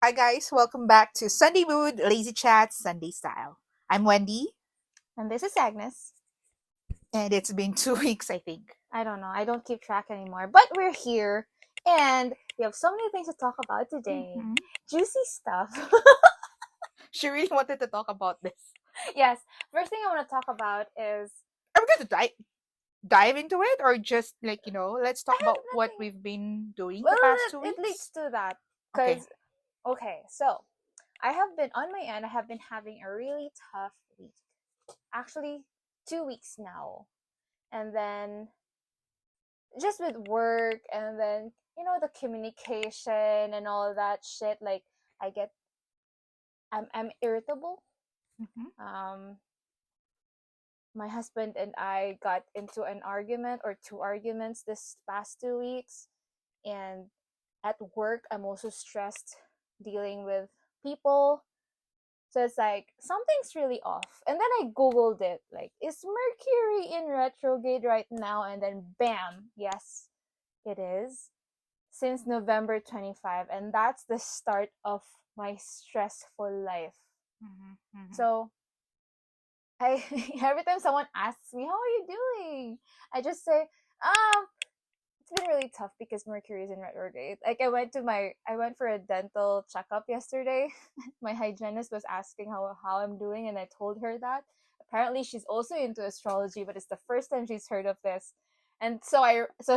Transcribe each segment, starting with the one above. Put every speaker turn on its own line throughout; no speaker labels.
Hi guys, welcome back to Sunday Mood, Lazy Chat, Sunday Style. I'm Wendy,
And this is Agnes.
and it's been 2 weeks, I think.
I don't know. I don't keep track anymore. But we're here. And we have so many things to talk about today.
Mhm.
Juicy stuff.
She really wanted to talk about this.
Yes. First thing I want to talk about is
Are we going to dive into it, or just let's
I
talk
have
about what
nothing.
we've been doing
Well,
the past two
it leads
weeks?
to that.
Okay.
Because, okay, so I have been, on my end, I have been having a really tough week. Actually, 2 weeks now. And then just with work and then, the communication and all that shit. Like, I get, I'm irritable.
Mm-hmm.
um my husband and I got into an argument or two arguments this past 2 weeks, and at work I'm also stressed dealing with people. So it's like something's really off. And then I googled it, like, is Mercury in retrograde right now? And then bam, yes, it is, since November 25, and that's the start of my stressful life.
Mm-hmm. Mm-hmm.
So I every time someone asks me, "How are you doing?" I just say, it's been really tough because Mercury is in retrograde." Like, I went for a dental checkup yesterday. My hygienist was asking how I'm doing, and I told her that. Apparently, she's also into astrology, but it's the first time she's heard of this. And so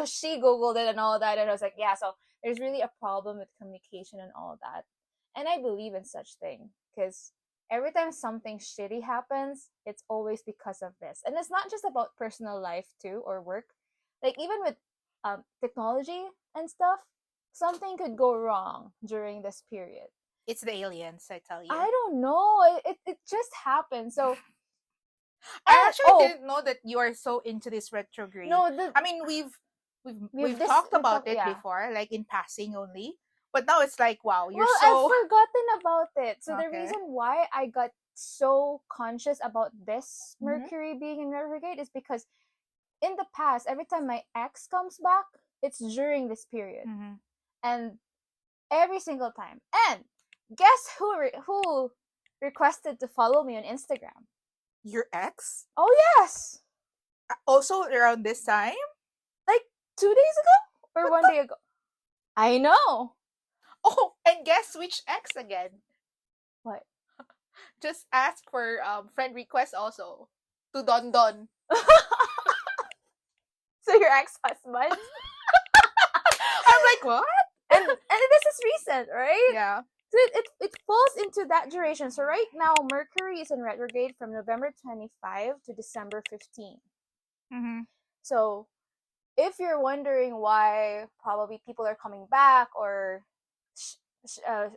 she googled it and all that, and I was like, yeah. So there's really a problem with communication and all that, and I believe in such thing because every time something shitty happens, it's always because of this. And it's not just about personal life too or work. Like, even with technology and stuff, something could go wrong during this period.
It's the aliens, I tell you.
I don't know. It just happened. So,
I
and
actually
oh
didn't know that you are so into this retrograde.
no, the
I mean, we've talked
we've
about
talked,
it
yeah.
before, like in passing only. But now it's like, wow, you're
Well, I've
so
forgotten about it. So the
okay.
reason why I got so conscious about this
Mm-hmm.
Mercury being in retrograde is because in the past, every time my ex comes back, it's during this period,
Mm-hmm.
and every single time. And guess who requested to follow me on Instagram?
Your ex?
Oh yes,
Also around this time?
like 2 days ago or
What
one
the?
day ago. I know.
Oh, and guess which ex again?
What?
Just ask for friend request also to Don Don.
So your ex husband,
I'm like, what?
and this is recent, right?
Yeah.
So it falls into that duration. So right now, Mercury is in retrograde from November 25 to December 15.
Mm-hmm.
So if you're wondering why probably people are coming back, or sh- sh- uh,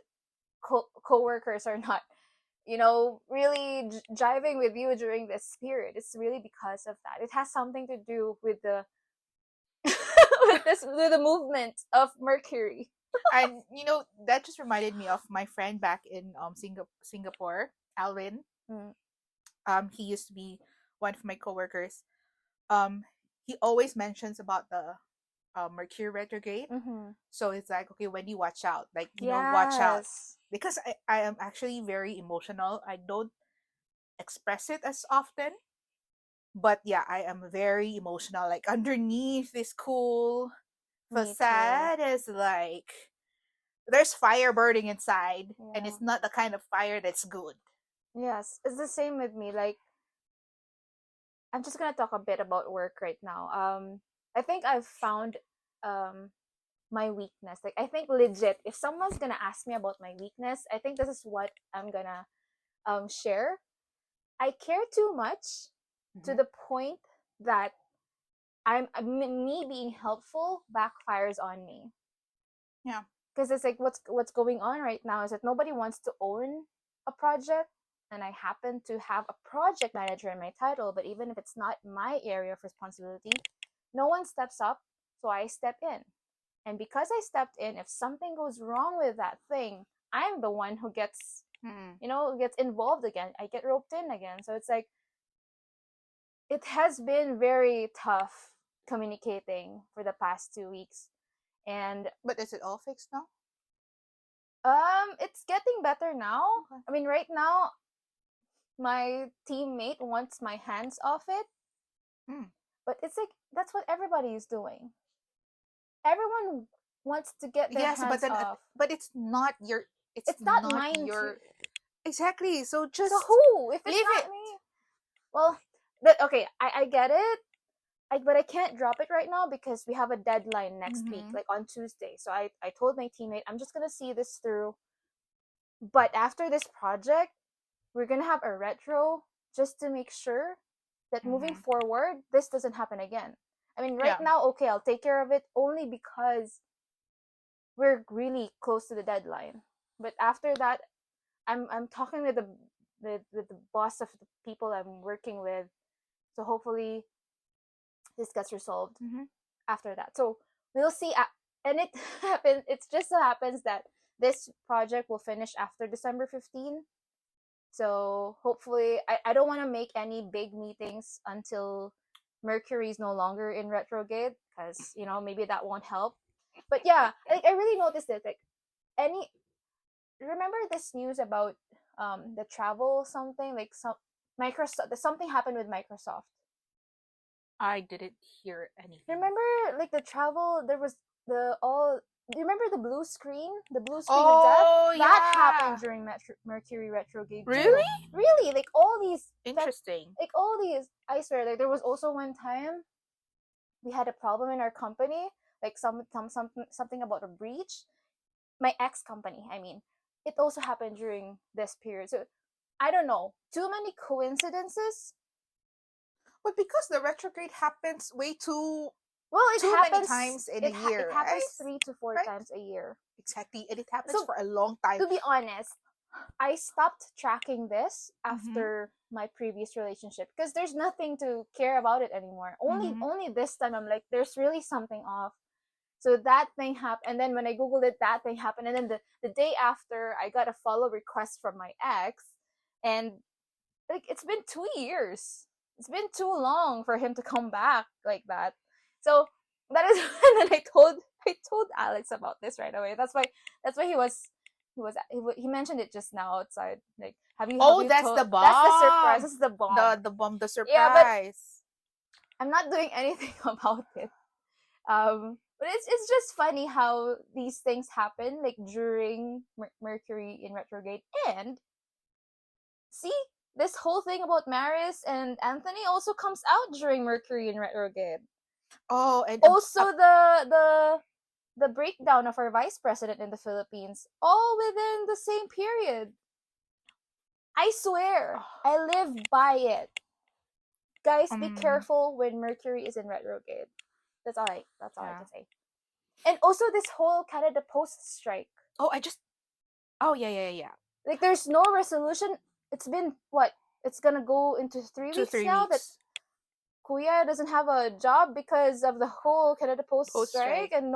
co-workers are not, really jiving with you during this period, it's really because of that. It has something to do with the with the movement of Mercury.
And that just reminded me of my friend back in Singapore, Alvin.
Mm.
He used to be one of my coworkers. Um, he always mentions about the Mercury retrograde.
Mm-hmm.
So it's like, okay, when you watch out, like, watch out.
Yes.
Because I am actually very emotional. I don't express it as often. But yeah, I am very emotional. Like, underneath this cool
Me too.
facade is like, there's fire burning inside. And
Yeah.
it's not the kind of fire that's good.
Yes, it's the same with me. Like, I'm just gonna talk a bit about work right now. I think I've found um my weakness. Like, I think legit, if someone's gonna ask me about my weakness, I think this is what I'm gonna share. I care too much to
Hmm.
the point that me being helpful backfires on me.
Yeah.
Because it's like, what's going on right now is that nobody wants to own a project, and I happen to have a project manager in my title, but even if it's not my area of responsibility, no one steps up, so I step in. And because I stepped in, if something goes wrong with that thing, I'm the one who gets,
Mm.
gets involved again. I get roped in again. So it's like, it has been very tough communicating for the past 2 weeks. And
But is it all fixed now?
It's getting better now.
Okay.
I mean, right now, my teammate wants my hands off it,
Mm.
but it's like that's what everybody is doing. Everyone wants to get their
Yes, but
hands
then,
off.
but it's not your. It's
It's not
not
mine to.
your. Exactly. So
So
just
who? If it's
leave it.
not me, well, okay, I get it. But I can't drop it right now because we have a deadline next week,
Mm-hmm.
like on Tuesday. So I told my teammate I'm just gonna see this through. But after this project, we're gonna have a retro just to make sure that moving
Mm-hmm.
forward, this doesn't happen again. I mean, right
Yeah.
now, okay, I'll take care of it only because we're really close to the deadline. But after that, I'm talking with the boss of the people I'm working with, so hopefully this gets resolved
Mm-hmm.
after that. So we'll see. And it happens. It just so happens that this project will finish after December 15. So hopefully, I don't want to make any big meetings until Mercury is no longer in retrograde because maybe that won't help. But yeah, like I really noticed it. Like any remember this news about the travel something like some Microsoft something happened with Microsoft.
I didn't hear anything.
Remember like the travel there was the all do you remember the blue screen of death
Oh
that happened
yeah.
during Mercury retrograde too.
Really?
Really, like all these that
Interesting.
like all these I swear like there was also one time we had a problem in our company like something about a breach my ex company I mean it also happened during this period so I don't know too many coincidences.
But because the retrograde happens way
Well,
too many times in a
it
year,
happens
right?
3 to 4
Right?
times a year.
Exactly, and it happens
So
for a long time.
to be honest, I stopped tracking this
Mm-hmm.
after my previous relationship because there's nothing to care about it anymore.
Mm-hmm.
Only this time I'm like, there's really something off. So that thing happened, and then when I googled it, that thing happened, and then the day after, I got a follow request from my ex, and like it's been 2 years. It's been too long for him to come back like that. So that is and then I told Alex about this right away. That's why he mentioned it just now outside. Like have
Oh,
you
that's
told
the
that's the surprise.
bomb.
That's the bomb.
The bomb, the
Yeah, but
surprise.
I'm not doing anything about it. But it's just funny how these things happen like during Mercury in retrograde and see this whole thing about Maris and Anthony also comes out during Mercury in retrograde.
Oh, and
Also the breakdown of our vice president in the Philippines all within the same period. I swear, I live by it. Guys, be
um,
careful when Mercury is in retrograde. That's all I
yeah.
can say. And also this whole Canada Post strike.
Oh, I just. Oh, yeah, yeah, yeah.
Like there's no resolution. It's been what? It's gonna go into three
Two,
weeks
three
now that
weeks
Kuya doesn't have a job because of the whole Canada Post
post
strike,
strike.
and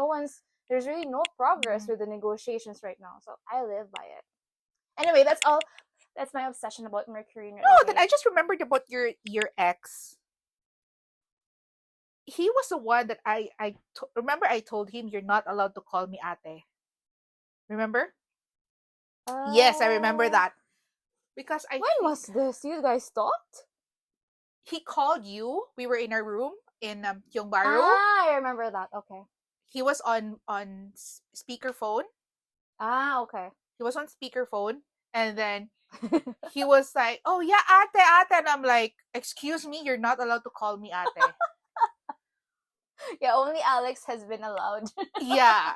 there's really no progress
Mm-hmm.
with the negotiations right now. So I live by it. Anyway, that's all. That's my obsession about Mercury in
No, then
retrograde.
I just remembered about your ex. He was the one that remember I told him you're not allowed to call me ate. Remember? Yes, I remember
Uh,
that because I
when
think
was this? You guys stopped?
he called you. We were in our room in Tiongbaru.
Ah, I remember that. Okay.
He was on speakerphone.
Okay.
He was on speakerphone, and then he was like, "Oh yeah, ate, ate," and I'm like, "Excuse me, you're not allowed to call me ate."
Yeah, only Alex has been allowed.
Yeah.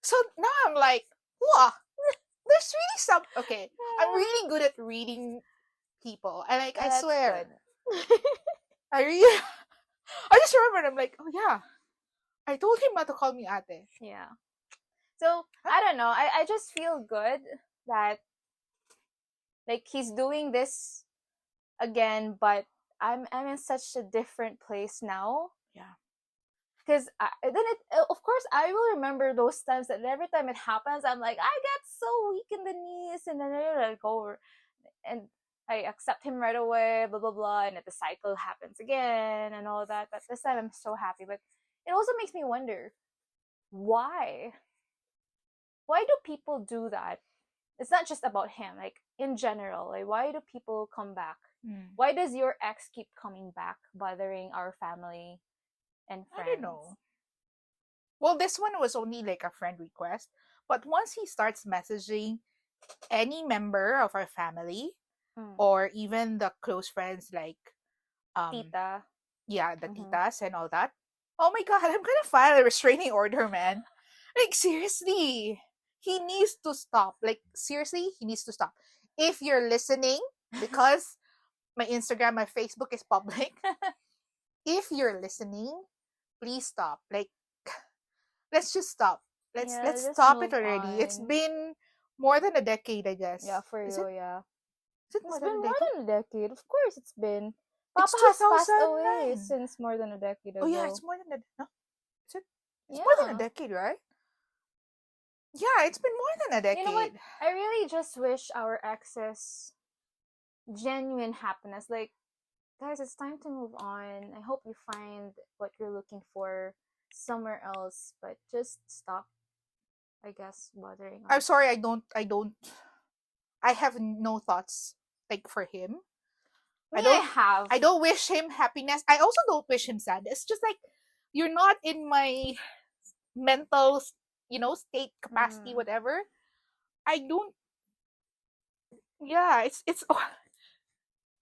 So now I'm like, wow, there's really some. Okay, I'm really good at reading people, and like I
That's good.
swear, I really, I just remembered. I'm like, oh yeah, I told him not to call me ate.
Yeah. So
Huh?
I don't know. I just feel good that like he's doing this again, but I'm in such a different place now.
Yeah.
Because then of course I will remember those times that every time it happens I'm like I get so weak in the knees and then I go over and I accept him right away blah blah blah and the cycle happens again and all that but this time I'm so happy but it also makes me wonder why why do people do that? It's not just about him, like in general. Like, why do people come back?
Mm.
Why does your ex keep coming back, bothering our family and
I don't
friends?
know. Well, this one was only like a friend request, but once he starts messaging any member of our family
Mm.
or even the close friends like um
Tita.
yeah, the
Mm-hmm.
titas and all that. Oh my god, I'm gonna file a restraining order, man. Like seriously. He needs to stop. Like seriously, he needs to stop. If you're listening, because my Instagram, my Facebook is public. If you're listening, please stop. Like let's just stop.
Yeah,
Let's
just
stop it
move
already. It's
on.
been more than a decade, I
Yeah,
guess.
for
Is it?
you, yeah.
Is it
It's
more
been
than a
more
decade?
than a decade. Of course, it's been.
It's
Papa has passed away
2009.
since more than a decade
Oh yeah, it's
ago.
more than a no. Is it? It's more than a
Yeah.
decade, right? Yeah, it's been more than a
You know what?
decade.
I really just wish our exes genuine happiness. Like, guys, it's time to move on. I hope you find what you're looking for somewhere else, but just stop, I guess, bothering
I'm
us.
sorry, I have no thoughts like for him. I
Me, I
don't
have.
I don't wish him happiness. I also don't wish him sad. It's just like you're not in my mental, state capacity,
Mm.
whatever. I don't. Yeah, it's.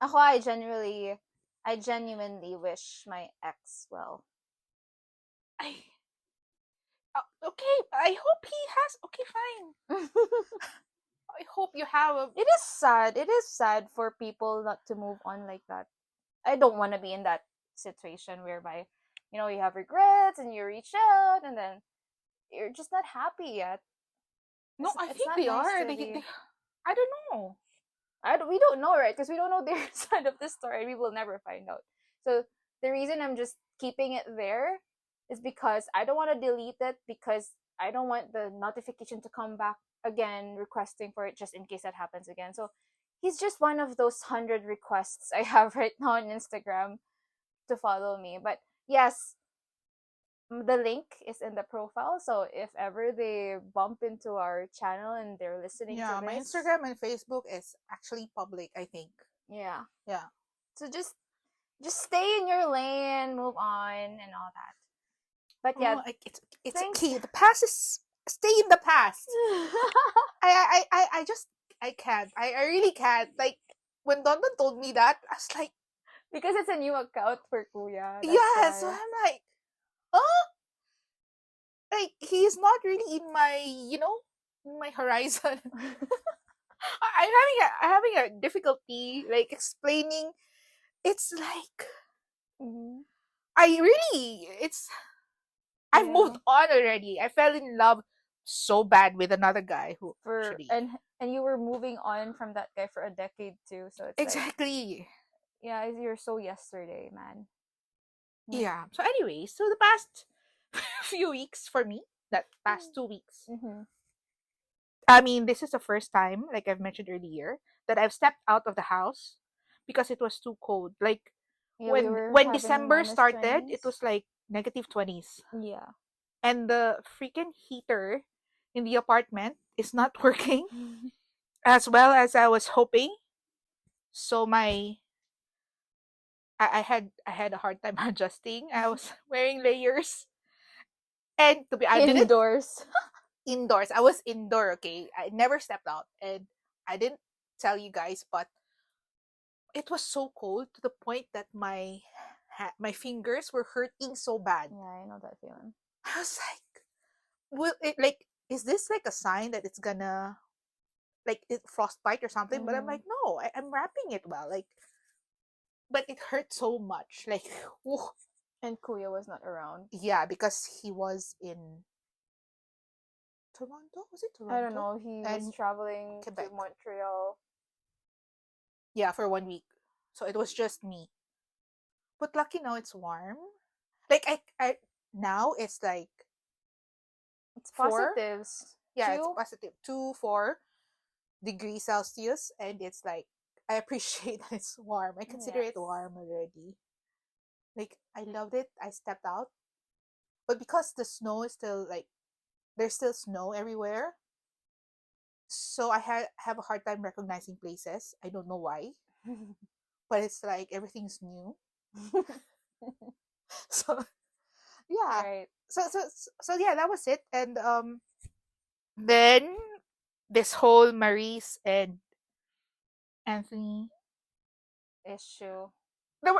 Ako, I genuinely wish my ex well.
I okay. I hope he has. Okay, fine. I hope you have a.
It is sad. It is sad for people not to move on like that. I don't want to be in that situation whereby, you have regrets and you reach out and then you're just not happy yet.
No, I
It's
think
not
they
nice
are.
to
They
be.
I don't know.
We don't know, right? Because we don't know their side of the story. We will never find out. So the reason I'm just keeping it there is because I don't want to delete it, because I don't want the notification to come back again requesting for it just in case that happens again. So he's just one of those 100 requests I have right now on Instagram to follow me. But yes, the link is in the profile. So if ever they bump into our channel and they're listening to
Yeah, my
this,
Instagram and Facebook is actually public, I think.
yeah.
Yeah.
So just stay in your lane, move on, and all that. But yeah,
Oh, it's
thanks.
okay. The past is stay in the past. I just I can't. I really can't. Like when Don told me that, I was like,
Because it's a new account for Kuya. That's
yeah. So
why.
I'm like, oh, like he's not really in my, in my horizon. I'm having a difficulty like explaining. It's like
Mhm.
I really it's I've
Yeah.
moved on already. I fell in love so bad with another guy who
For
actually
and you were moving on from that guy for a decade too. So it's like,
exactly.
yeah, you're so yesterday, man. Mm.
Yeah. So anyway, so the past few weeks for me, that past 2 weeks.
Mm-hmm.
I mean, this is the first time, like I've mentioned earlier, that I've stepped out of the house because it was too cold. Like
Yeah, we
when
were
when
having
December
minus
started, it
20s.
was like -20s.
Yeah.
And the freaking heater in the apartment is not working as well as I was hoping. So I had a hard time adjusting. I was wearing layers. And to be I didn't
Indoors.
indoors. I was indoor, okay? I never stepped out and I didn't tell you guys, but it was so cold to the point that my fingers were hurting so bad.
Yeah, I know that feeling.
I was like, will it like is this like a sign that it's gonna like it frostbite or something? But I'm
Mm-hmm.
like, no, I'm wrapping it well. Like but it hurt so much. Like whew.
And Kuya was not around.
Yeah, because he was in Toronto. Was it
I don't
Toronto?
know. He was
And
traveling to
Quebec.
Montreal.
Yeah, for 1 week. So it was just me. But lucky now it's warm. Like I now it's like
It's
4.
positives.
Yeah, it's
Two.
positive 2-4 degrees Celsius, and it's like I appreciate that it's warm. I consider it
Yes.
warm already. Like I loved it. I stepped out, but because the snow is still like there's still snow everywhere. So I have a hard time recognizing places. I don't know why, but it's like everything's new. So yeah.
Right.
So yeah, that was it. And then this whole Maurice and Anthony,
Issue.
there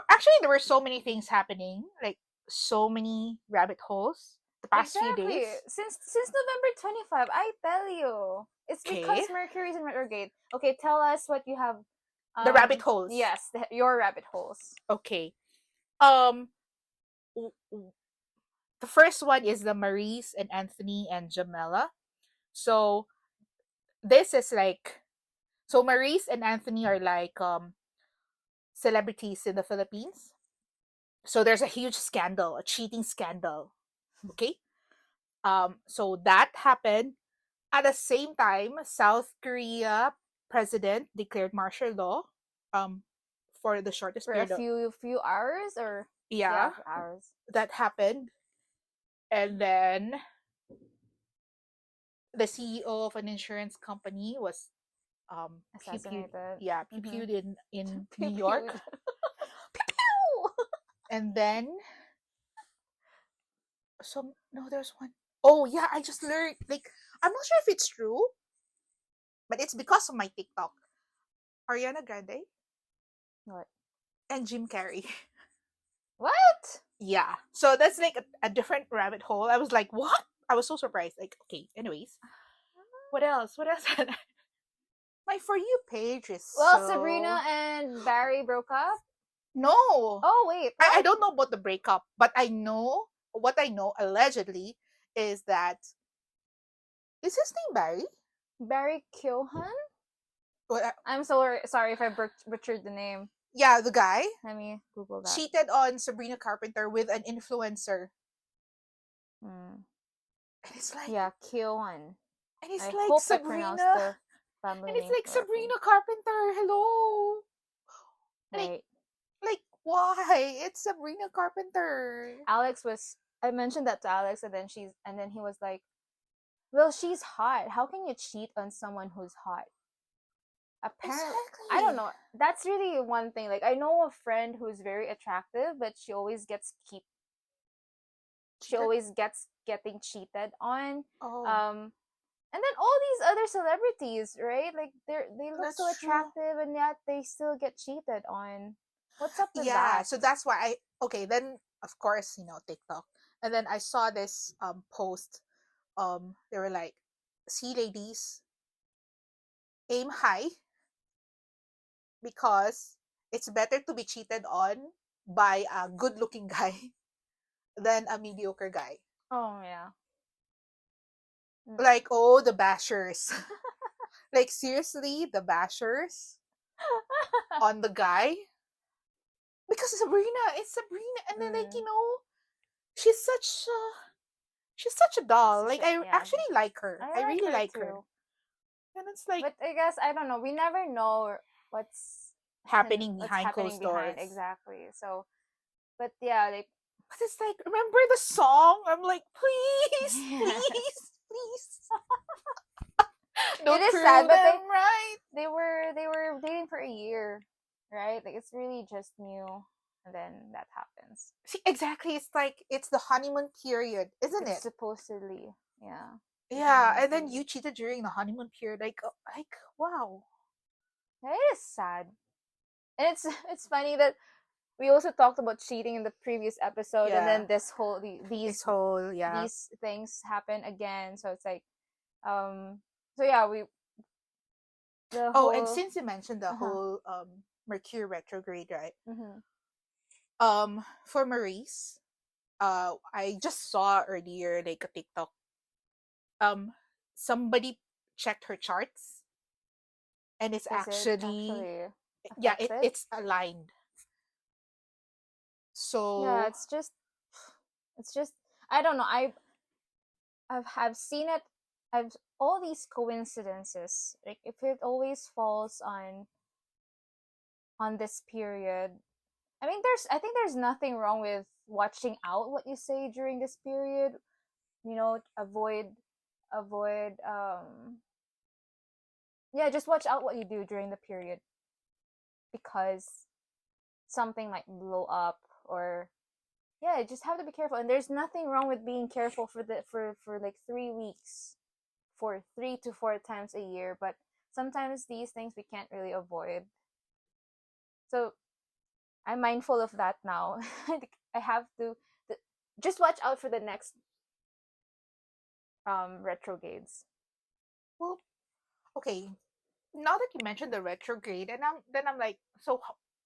were so many things happening, like so many rabbit holes the past few
Exactly.
days.
Since November 25, I tell you. It's
Okay.
because Mercury's in retrograde. Okay, tell us what you have.
The rabbit holes.
Yes, your rabbit holes.
Okay. Um w- w- the first one is the Maurice and Anthony and Jamela. So this is like, so Maurice and Anthony are like celebrities in the Philippines. So there's a huge scandal, a cheating scandal. Okay? So that happened at the same time. South Korea president declared martial law um for the shortest
For a
period of,
few hours, or
yeah,
yeah, for hours.
that happened. And then the CEO of an insurance company was pew pew,
Assassinated.
yeah, pew
Mm-hmm.
pewed in
Pew
New York.
pewed. Pew pew.
And then some, no, there's one. Oh yeah, I just learned, like, I'm not sure if it's true, but it's because of my TikTok. Ariana Grande
What?
and Jim Carrey.
What?
Yeah. So that's like a different rabbit hole. I was like, what? I was so surprised. Like, okay, anyways. What else? What else? My For You page is
Well,
so.
Sabrina and Barry broke up.
No.
Oh wait,
I
what?
don't know about the breakup, but I know what I know allegedly is that. Is his name Barry?
Barry Keoghan?
Well,
I'm sorry if I butchered the name.
yeah, the guy
Let me Google that.
cheated on Sabrina Carpenter with an influencer.
Hmm.
And it's like,
Yeah, Keoghan.
and it's
I
like
hope I pronounced
Sabrina.
the family
And it's
name
like
correctly.
Sabrina Carpenter. Hello. Like,
Right.
why? It's Sabrina Carpenter.
Alex was. I mentioned that to Alex, and then he was like, "Well, she's hot. How can you cheat on someone who's hot?" Apparently, I don't
Exactly.
know. That's really one thing. Like, I know a friend who's very attractive, but she
Cheated?
always gets getting cheated on.
Oh,
Um, and then all these other celebrities, right? Like they look
that's
so
true.
attractive, and yet they still get cheated on. What's up with
Yeah,
that?
so that's why okay, then of course, TikTok. And then I saw this post. They were like, "See ladies, aim high because it's better to be cheated on by a good-looking guy than a mediocre guy."
Oh yeah. Mm.
Like, oh, the bashers. Like, seriously, the bashers on the guy, because it's Sabrina, and then, like,
Mm.
she's such a she's such a doll. Like, I
Yeah,
actually like her.
I
I
like
really
her
like her,
too.
and it's like
But I guess I don't know. We never know what's
happening
what's
behind
happening
closed
behind
doors.
exactly. So, but yeah, like
But it's like, remember the song? I'm like, please,
yes.
please, please,
It
don't
is sad,
prove
but
them right.
they were dating for a year, right? Like it's really just new, and then that happens.
See, exactly. It's like it's the honeymoon period, isn't
It's
it?
supposedly, yeah, the
Yeah,
honeymoon
and then
period.
you cheated during the honeymoon period. Like, wow.
Yeah, it is sad, and it's it's funny that we also talked about cheating in the previous episode, and
Yeah,
then
this whole, yeah.
these things happen again. So it's like, so yeah, we the
Oh, and
whole
since you mentioned the
uh huh.
whole Mercury retrograde, right?
Mm-hmm.
For Maurice, I just saw earlier like a TikTok. Um, somebody checked her charts, and it's
Is it
actually,
actually
yeah,
affected?
it's aligned.
Yeah,
So
it's just I don't know. I've seen it. I've all these coincidences. Like if it always falls on this period. I think there's nothing wrong with watching out what you say during this period. Avoid Yeah, just watch out what you do during the period because something might blow up or yeah, just have to be careful. And there's nothing wrong with being careful for like 3 weeks, for 3 to 4 times a year. But sometimes these things we can't really avoid. So I'm mindful of that now. I have to just watch out for the next retrogrades.
Well, okay. Now that you mentioned the retrograde, and I'm like, so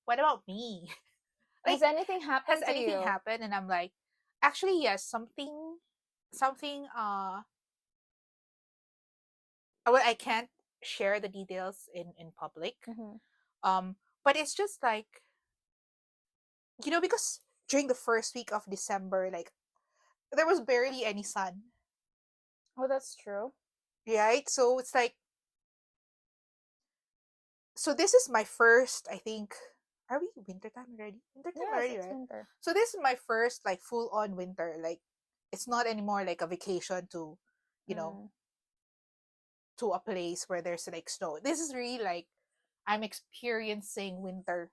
what about me?
Has
Like,
anything
has
happened to
anything
you?
happened? And I'm like, actually, yes, something. Well, I can't share the details in public.
Mm-hmm.
Um, but it's just like, because during the first week of December, like there was barely any sun,
Oh, that's true.
right? So it's like, so this is my first, I think. Are we wintertime already? Wintertime
Yes,
already,
it's
right?
winter.
So this is my first like full on winter. Like it's not anymore like a vacation to, you know,
Mm.
to a place where there's like snow. This is really like I'm experiencing winter.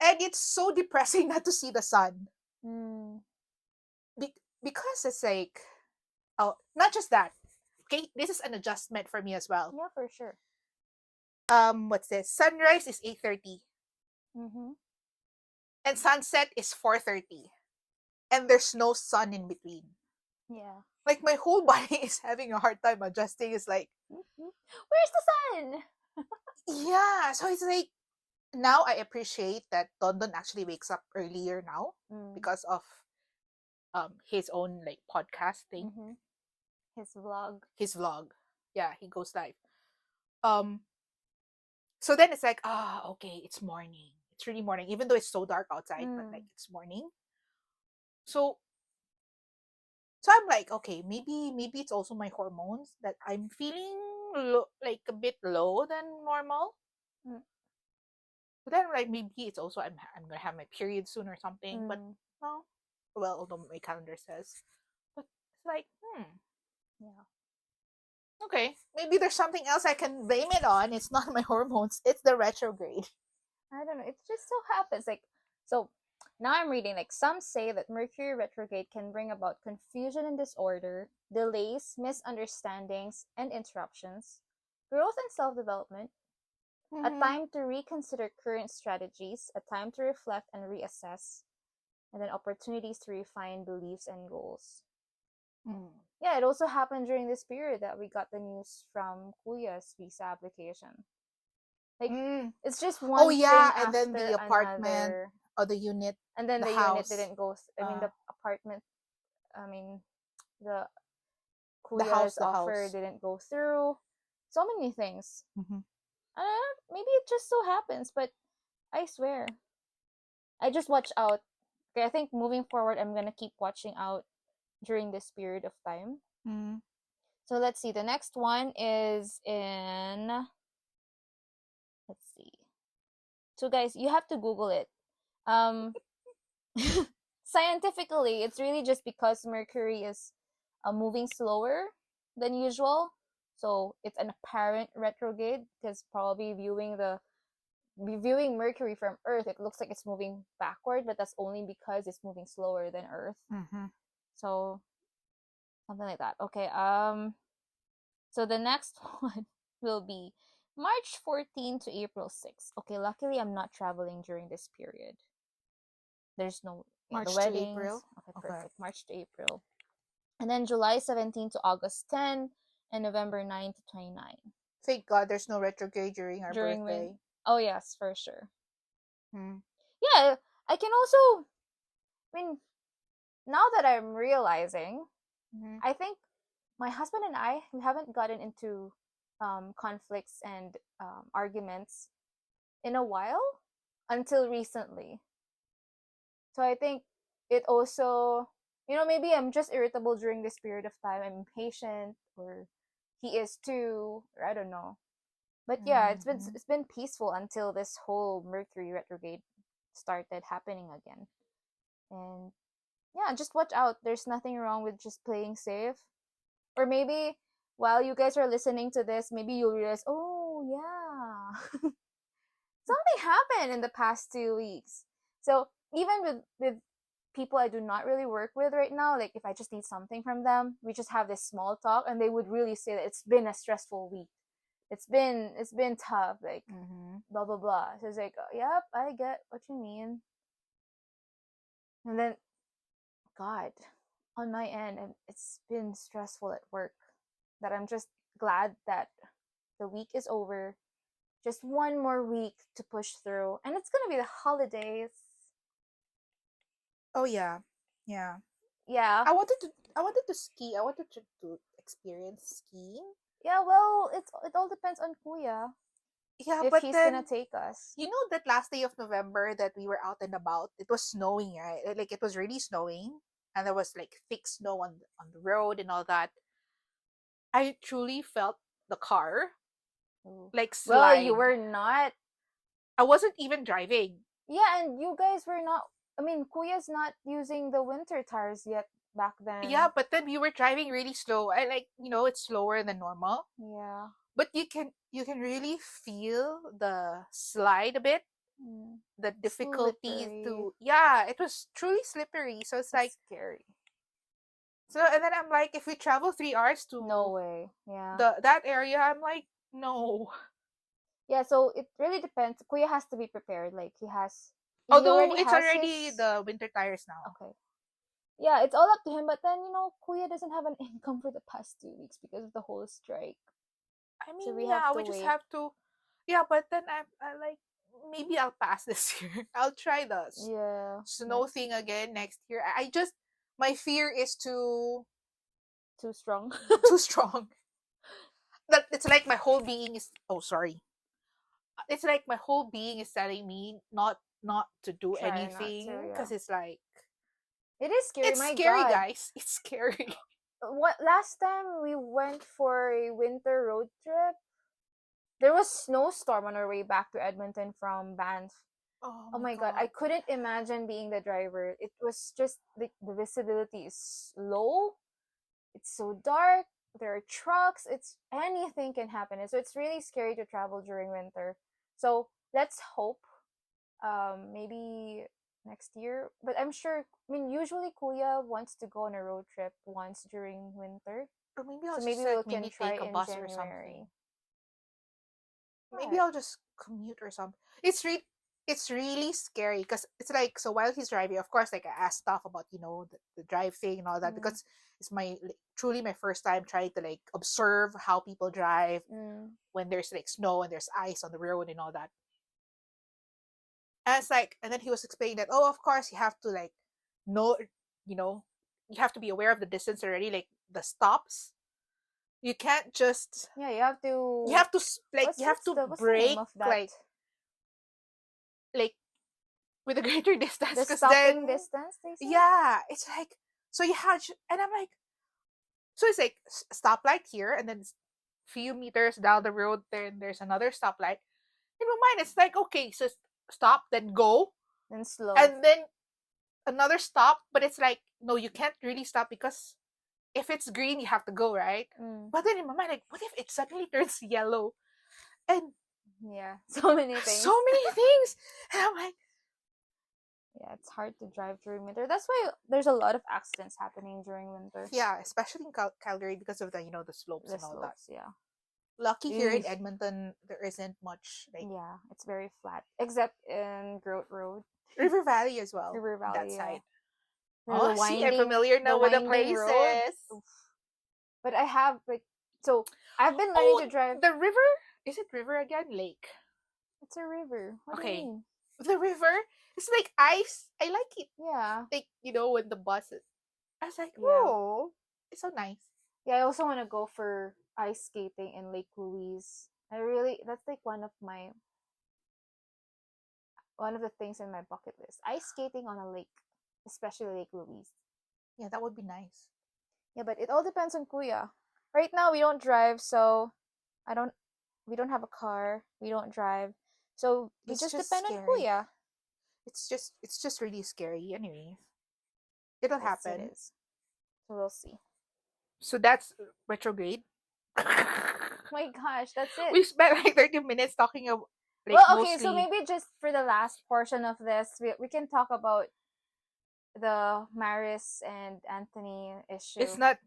And it's so depressing not to see the sun.
Mm.
Because it's like, oh, not just that. Okay, this is an adjustment for me as well.
Yeah, for sure.
What's this? Sunrise is 8:30
Mm-hmm.
and sunset is 4:30 and there's no sun in between.
Yeah.
Like my whole body is having a hard time adjusting. It's like,
Mm-hmm. Where's the sun?
yeah. So it's like now I appreciate that Dondon actually wakes up earlier now
Mm.
because of his own like podcast thing,
Mm-hmm. His vlog.
his vlog. Yeah, he goes live. Um, so then it's like, okay, it's morning. It's really morning, even though it's so dark outside, but like
Mm.
it's morning. So so I'm like, okay, maybe it's also my hormones that I'm feeling like a bit low than normal.
Mm.
But then like maybe it's also I'm gonna have my period soon or something. But
Mm.
no, well, although my calendar says, but it's like,
Yeah.
okay, maybe there's something else I can blame it on. It's not my hormones. It's the retrograde.
I don't know. It just so happens. Like, so now I'm reading, like, some say that Mercury retrograde can bring about confusion and disorder, delays, misunderstandings, and interruptions, growth and self development, a
Mm-hmm.
time to reconsider current strategies, a time to reflect and reassess, and then opportunities to refine beliefs and goals.
Mm.
Yeah, it also happened during this period that we got the news from Kuya's visa application. Like,
Mm.
it's just
Oh
one thing
yeah, and then the
after
apartment
another.
or the unit,
And then
the
the unit
house,
didn't go. I mean,
uh,
the apartment. I mean, the
the house,
Kuya's
the
offer
house.
didn't go through. So many things.
Mm-hmm.
Maybe it just so happens, but I swear, I just watch out. Okay, I think moving forward, I'm gonna keep watching out during this period of time.
Mm-hmm.
So let's see. The next one is in. Let's see. So guys, you have to Google it. Um, Scientifically, it's really just because Mercury is moving slower than usual. So it's an apparent retrograde because probably viewing Mercury from Earth, it looks like it's moving backward, but that's only because it's moving slower than Earth.
Mm-hmm.
So something like that. Okay. So the next one will be March 14 to April 6. Okay, luckily I'm not traveling during this period. There's no the
March to
weddings.
April.
Okay,
Okay.
perfect. March to April. And then July 17 to August 10 and November 9 to 29.
Thank God there's no retrograde during our
During when
birthday.
Oh yes, for sure.
Mm.
Yeah, I can also I mean now that I'm realizing,
Mm-hmm.
I think my husband and I we haven't gotten into conflicts and arguments in a while until recently. So I think it also, maybe I'm just irritable during this period of time. I'm impatient, or he is too, or I don't know. But yeah, it's been
Mm-hmm.
it's been peaceful until this whole Mercury retrograde started happening again. And yeah, just watch out. There's nothing wrong with just playing safe. Or maybe while you guys are listening to this, maybe you'll realize, oh yeah, something happened in the past 2 weeks. So even with people I do not really work with right now, like if I just need something from them, we just have this small talk, and they would really say that it's been a stressful week. It's been tough, like
Mm-hmm.
blah blah blah. So it's like, yep, I get what you mean. And then, God, on my end, and it's been stressful at work. That I'm just glad that the week is over. Just one more week to push through, and it's gonna be the holidays.
Oh yeah, yeah.
Yeah,
I wanted to ski. I wanted to experience skiing.
yeah. Well, it all depends on Kuya
Yeah,
if
but
he's gonna
then
take us.
you know that last day of November that we were out and about, it was snowing, right? Like it was really snowing, and there was like thick snow on the road and all that. I truly felt the car
Ooh.
like
Well, you
slide.
were not.
I wasn't even driving.
Yeah, and you guys were not. I mean, Kuya's not using the winter tires yet back
Yeah,
then.
but then we were driving really slow. I like, it's slower than normal,
Yeah.
but you can really feel the slide a bit,
Mm.
the difficulty
Slippery.
to, yeah, it was truly slippery. So it's like,
It's scary.
and then I'm like, if we travel 3 hours
No
to
way. Yeah.
that area, I'm like, no.
Yeah, so it really depends. Kuya has to be prepared. Like he
Although
already
it's
has
already
his.
the winter tires now.
Okay. Yeah, it's all up to him. But then Kuya doesn't have an income for the past 2 weeks because of the whole strike.
I
So
mean,
we have
yeah,
to
we just
wait.
have to. Yeah, but then I like, maybe I'll pass this year. I'll try the
Yeah,
snow
next
thing again next year. I just, my fear is
too strong.
too strong. That it's like my whole being is. Oh, sorry. It's like my whole being is telling me not to do
Try not to.
anything
Yeah,
because it's like,
it is scary.
it's
My
scary,
God,
guys. It's scary.
what last time we went for a winter road trip, there was snowstorm on our way back to Edmonton from Banff.
Oh
Oh
my
my God, I
god.
couldn't imagine being the driver. It was just the visibility is low. It's so dark. There are trucks. It's anything can happen. So it's really scary to travel during winter. So let's hope maybe next year. But I'm sure, I mean, usually Kuya wants to go on a road trip once during winter.
Or maybe I'll
So
just
maybe
like
we can
maybe
try
take a
in
bus or something.
January.
Maybe
What?
I'll just commute or something. It's really scary because it's like, so while he's driving, of course, like I asked stuff about the drive thing and all that,
Mm,
because it's truly my first time trying to like observe how people drive
mm,
when there's like snow and there's ice on the road and all that. And it's like, and then he was explaining that, oh, of course you have to like know, you know, you have to be aware of the distance already, like the stops. You can't just,
yeah, you have
you
to.
have to like, you have to
What's the name
break
of that?
like with a greater distance,
The
because then,
stopping distance, they say.
yeah, it's like, so you have, and I'm like, so it's like stoplight here, and then few meters down the road, then there's another stoplight. In my mind, it's like, okay, so stop, then go,
Then slow.
and then another stop, but it's like, no, you can't really stop because if it's green, you have to go, right?
Mm,
But then in my mind, like, what if it suddenly turns yellow? And
yeah, so many
so
things.
many things. And I'm like,
Yeah, it's hard to drive during winter. That's why there's a lot of accidents happening during winter.
yeah, especially in Calgary because of the slopes
The
and all that.
slopes, yeah.
Lucky here in
Eesh.
Edmonton, there isn't much like
Yeah, it's very flat, except in Groat Road,
River Valley as well,
River
that
Valley. Yeah,
side.
the
Oh, see, I'm familiar
the
now with the
winding road.
places.
Oof. But I have so I've been learning
Oh,
to drive.
the river? Is it river again? Lake.
It's a river. What do you
Okay.
mean?
The river? It's like ice. I like it.
Yeah,
Like, when the buses. I was like,
yeah,
oh, it's so nice.
yeah. I also want to go for ice skating in Lake Louise. That's like one of the things in my bucket list. Ice skating on a lake, especially Lake Louise.
Yeah, that would be nice.
Yeah, but it all depends on Kuya. Right now we don't drive, so I don't we don't have a car. We don't drive. So we
It's
just
just
depend on
scary.
Kuya.
It's just really scary. Anyways, it'll
Yes, it
happen.
is. So we'll see.
So that's retrograde.
My gosh, that's it.
We spent like 30 minutes talking about like
Well, okay, so
mostly.
maybe just for the last portion of this, we can talk about the Maris and Anthony
It's
issue.
not.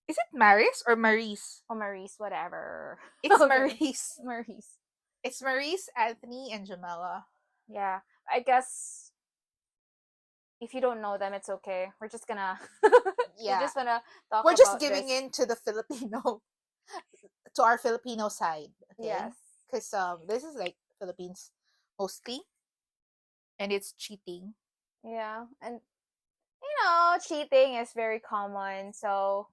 Is it Maris or Maurice?
Or Maris, whatever.
It's
Okay.
Maurice.
Maris.
It's Maurice, Anthony, and Jamela.
Yeah. I guess if you don't know them, it's okay. We're just gonna we
Yeah,
just wanna talk
we're just
about
giving
this.
in to the Filipino, to our Filipino side, okay?
Yes.
Because this is like Philippines mostly, and it's cheating.
Yeah. And cheating is very common. So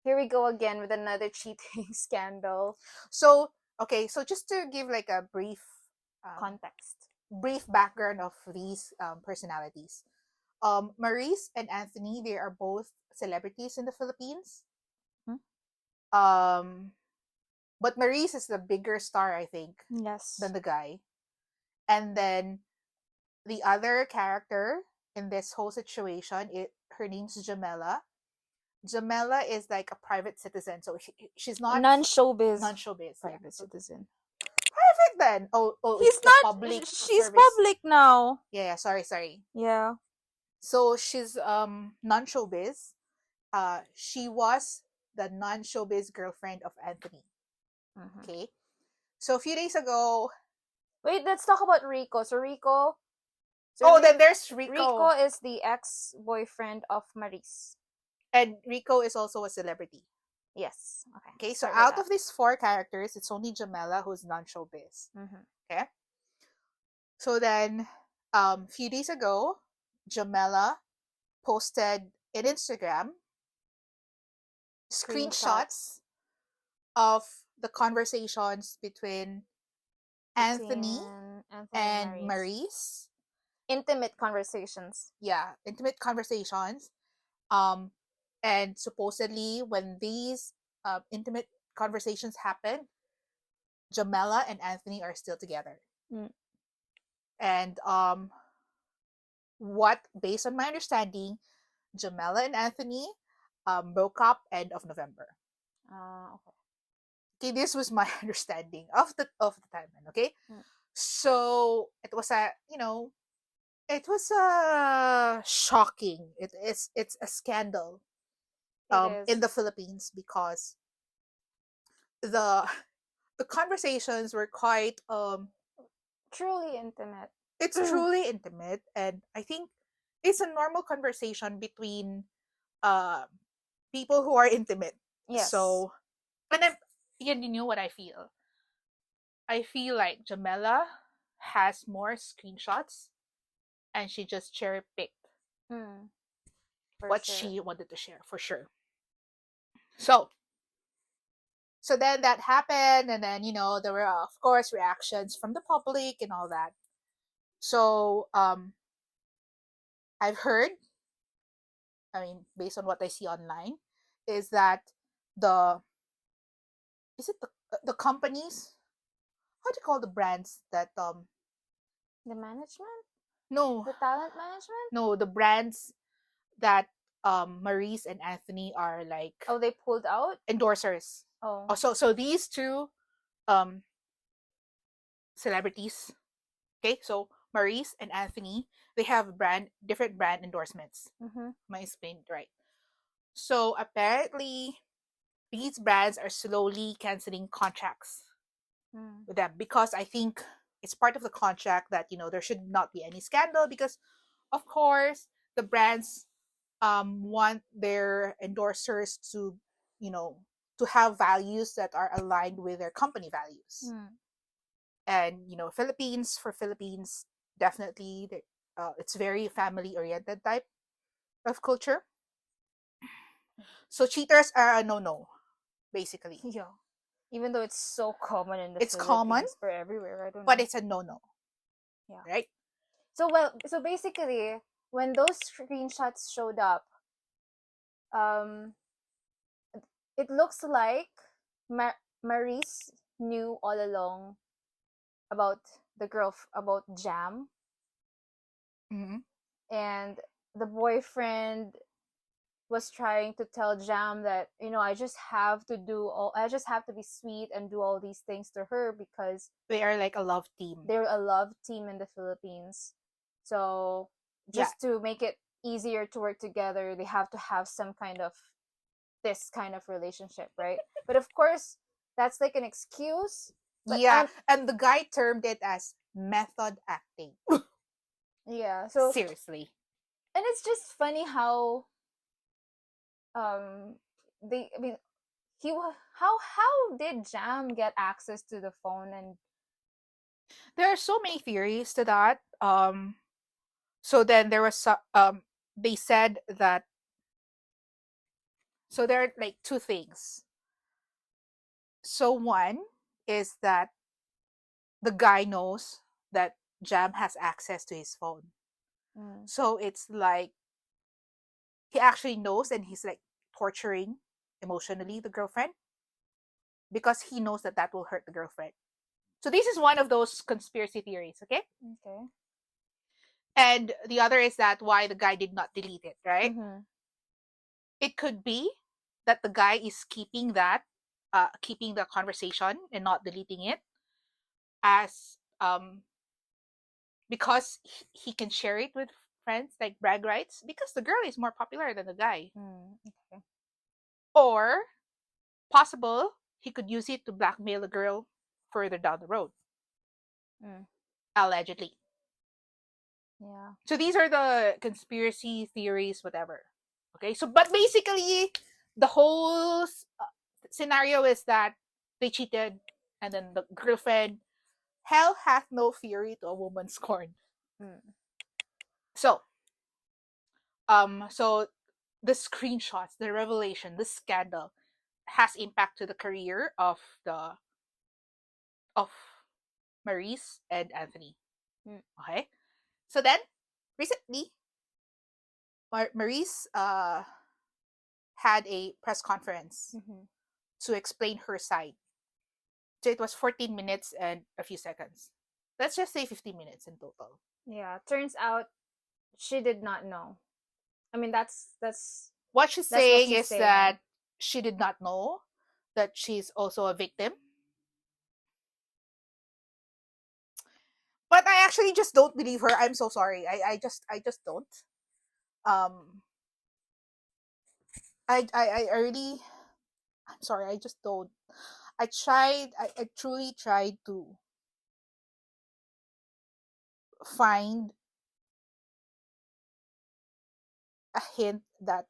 here we go again with another cheating scandal.
So okay, so just to give like a um,
Context.
brief background of these personalities. Maurice and Anthony, they are both celebrities in the Philippines.
Hmm?
Um, but Maurice is the bigger star, I think,
Yes.
than the guy. And then the other character in this whole situation, her name's Jamela. Jamela is like a private citizen, so she's not
Non-showbiz
non-showbiz. Yeah,
private
so
citizen.
perfect then. Oh,
He's
it's the
not.
public
She's
service.
public now.
Yeah, sorry.
Yeah.
So she's non-showbiz. She was the non-showbiz girlfriend of Anthony.
Mhm.
Okay, so a few days ago.
Wait, let's talk about Rico.
Oh, then there's
Rico
Rico,
is the ex-boyfriend of Maris.
and Rico is also a celebrity.
Yes. Okay.
Okay, so
Start with
out
that.
of these four characters, it's only Jamela who's non-showbiz.
Mm-hmm.
Okay, so then, few days ago, Jamela posted in Instagram
Screenshots
screenshots of the conversations between Anthony
between Anthony and
and
Maris.
Maurice.
Intimate conversations.
Yeah, intimate conversations. Um, and supposedly, when these intimate conversations happen, Jamela and Anthony are still together.
Mm.
And based on my understanding, Jamela and Anthony broke up end of November.
Okay.
Okay, this was my understanding of the timeline. Okay,
Mm.
so it was shocking. It's a scandal
It
in
is
the Philippines because the the conversations were quite
truly intimate.
it's truly intimate, and I think it's a normal conversation between uh people who are intimate.
Yes.
So, and then you know what I feel like Jamela has more screenshots, and she just cherry picked
Mm, for
what
sure.
she wanted to share for sure. So then that happened, and then there were of course reactions from the public and all that. So I've heard, I mean, based on what I see online, is that the is it the companies, how do you call the brands that
The management?
no
The talent management?
no the brands that Maurice and Anthony are like
Oh, they pulled out?
endorsers.
Oh.
Oh, so these two um celebrities, okay, so Maurice and Anthony, they have different brand endorsements.
Mm-hmm.
Am I explained right? So apparently these brands are slowly canceling contracts
Mm.
with them because I think it's part of the contract that there should not be any scandal because of course the brands want their endorsers to you know to have values that are aligned with their company values.
Mm.
And Philippines, definitely it's very family oriented type of culture, so cheaters are a no basically.
Yeah. Even though it's so common in the
It's common,
Philippines, or everywhere, I don't
but
know.
it's a no,
Yeah.
right?
So basically, when those screenshots showed up, um, it looks like Maurice knew all along about about Jam,
Mm-hmm.
and the boyfriend was trying to tell Jam that, I just have to be sweet and do all these things to her because
They are like a love team.
they're a love team in the Philippines. So
Yeah.
just to make it easier to work together, they have to have some kind of this kind of relationship, right? But of course, that's like an excuse. But
Yeah. And the guy termed it as method acting.
yeah, so
Seriously.
and it's just funny how um they I mean how did Jam get access to the phone and
There are so many theories to that. So then there was they said that, so there are like two things. So one is that the guy knows that Jam has access to his phone.
mm,
So it's like he actually knows, and he's like torturing emotionally the girlfriend because he knows that that will hurt the girlfriend. So this is one of those conspiracy theories, okay?
okay.
And the other is that why the guy did not delete it, right?
Mm-hmm.
It could be that the guy is keeping the conversation and not deleting it as because he can share it with friends, like brag rights, because the girl is more popular than the guy.
Okay.
Or possible he could use it to blackmail the girl further down the road,
Mm,
allegedly.
yeah.
So these are the conspiracy theories, whatever. Okay, so but basically, the whole scenario is that they cheated, and then the girlfriend, hell hath no fury to a woman scorned.
Mm,
So, so the screenshots, the revelation, the scandal has impact to the career of Maurice and Anthony.
mm,
Okay, so then recently, Maurice had a press conference
mm-hmm.
to explain her side. So it was 14 minutes and a few seconds. Let's just say 15 minutes in total.
Yeah. Turns out she did not know. I mean,
What she's
that's what
saying
she's
is
saying.
that she did not know that she's also a victim. But I actually just don't believe her. I'm so sorry. I just don't. Um I really, I'm sorry, I just don't. I truly tried to find a hint that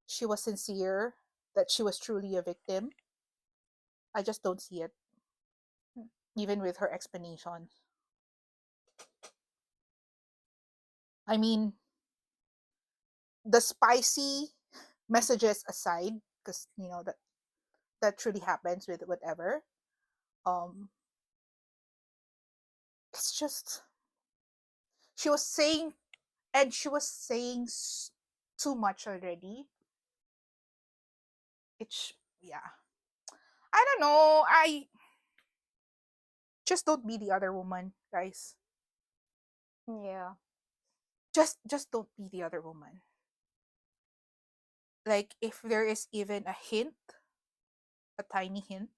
she was sincere, that she was truly a victim. I just don't see it,
Mm,
even with her explanation. I mean, the spicy messages aside, because that truly happens with whatever. Um, it's just she was saying, and she was saying too much already. It's yeah. I don't know. I just don't be the other woman, guys.
yeah.
Just don't be the other woman. Like if there is even a hint, a tiny hint,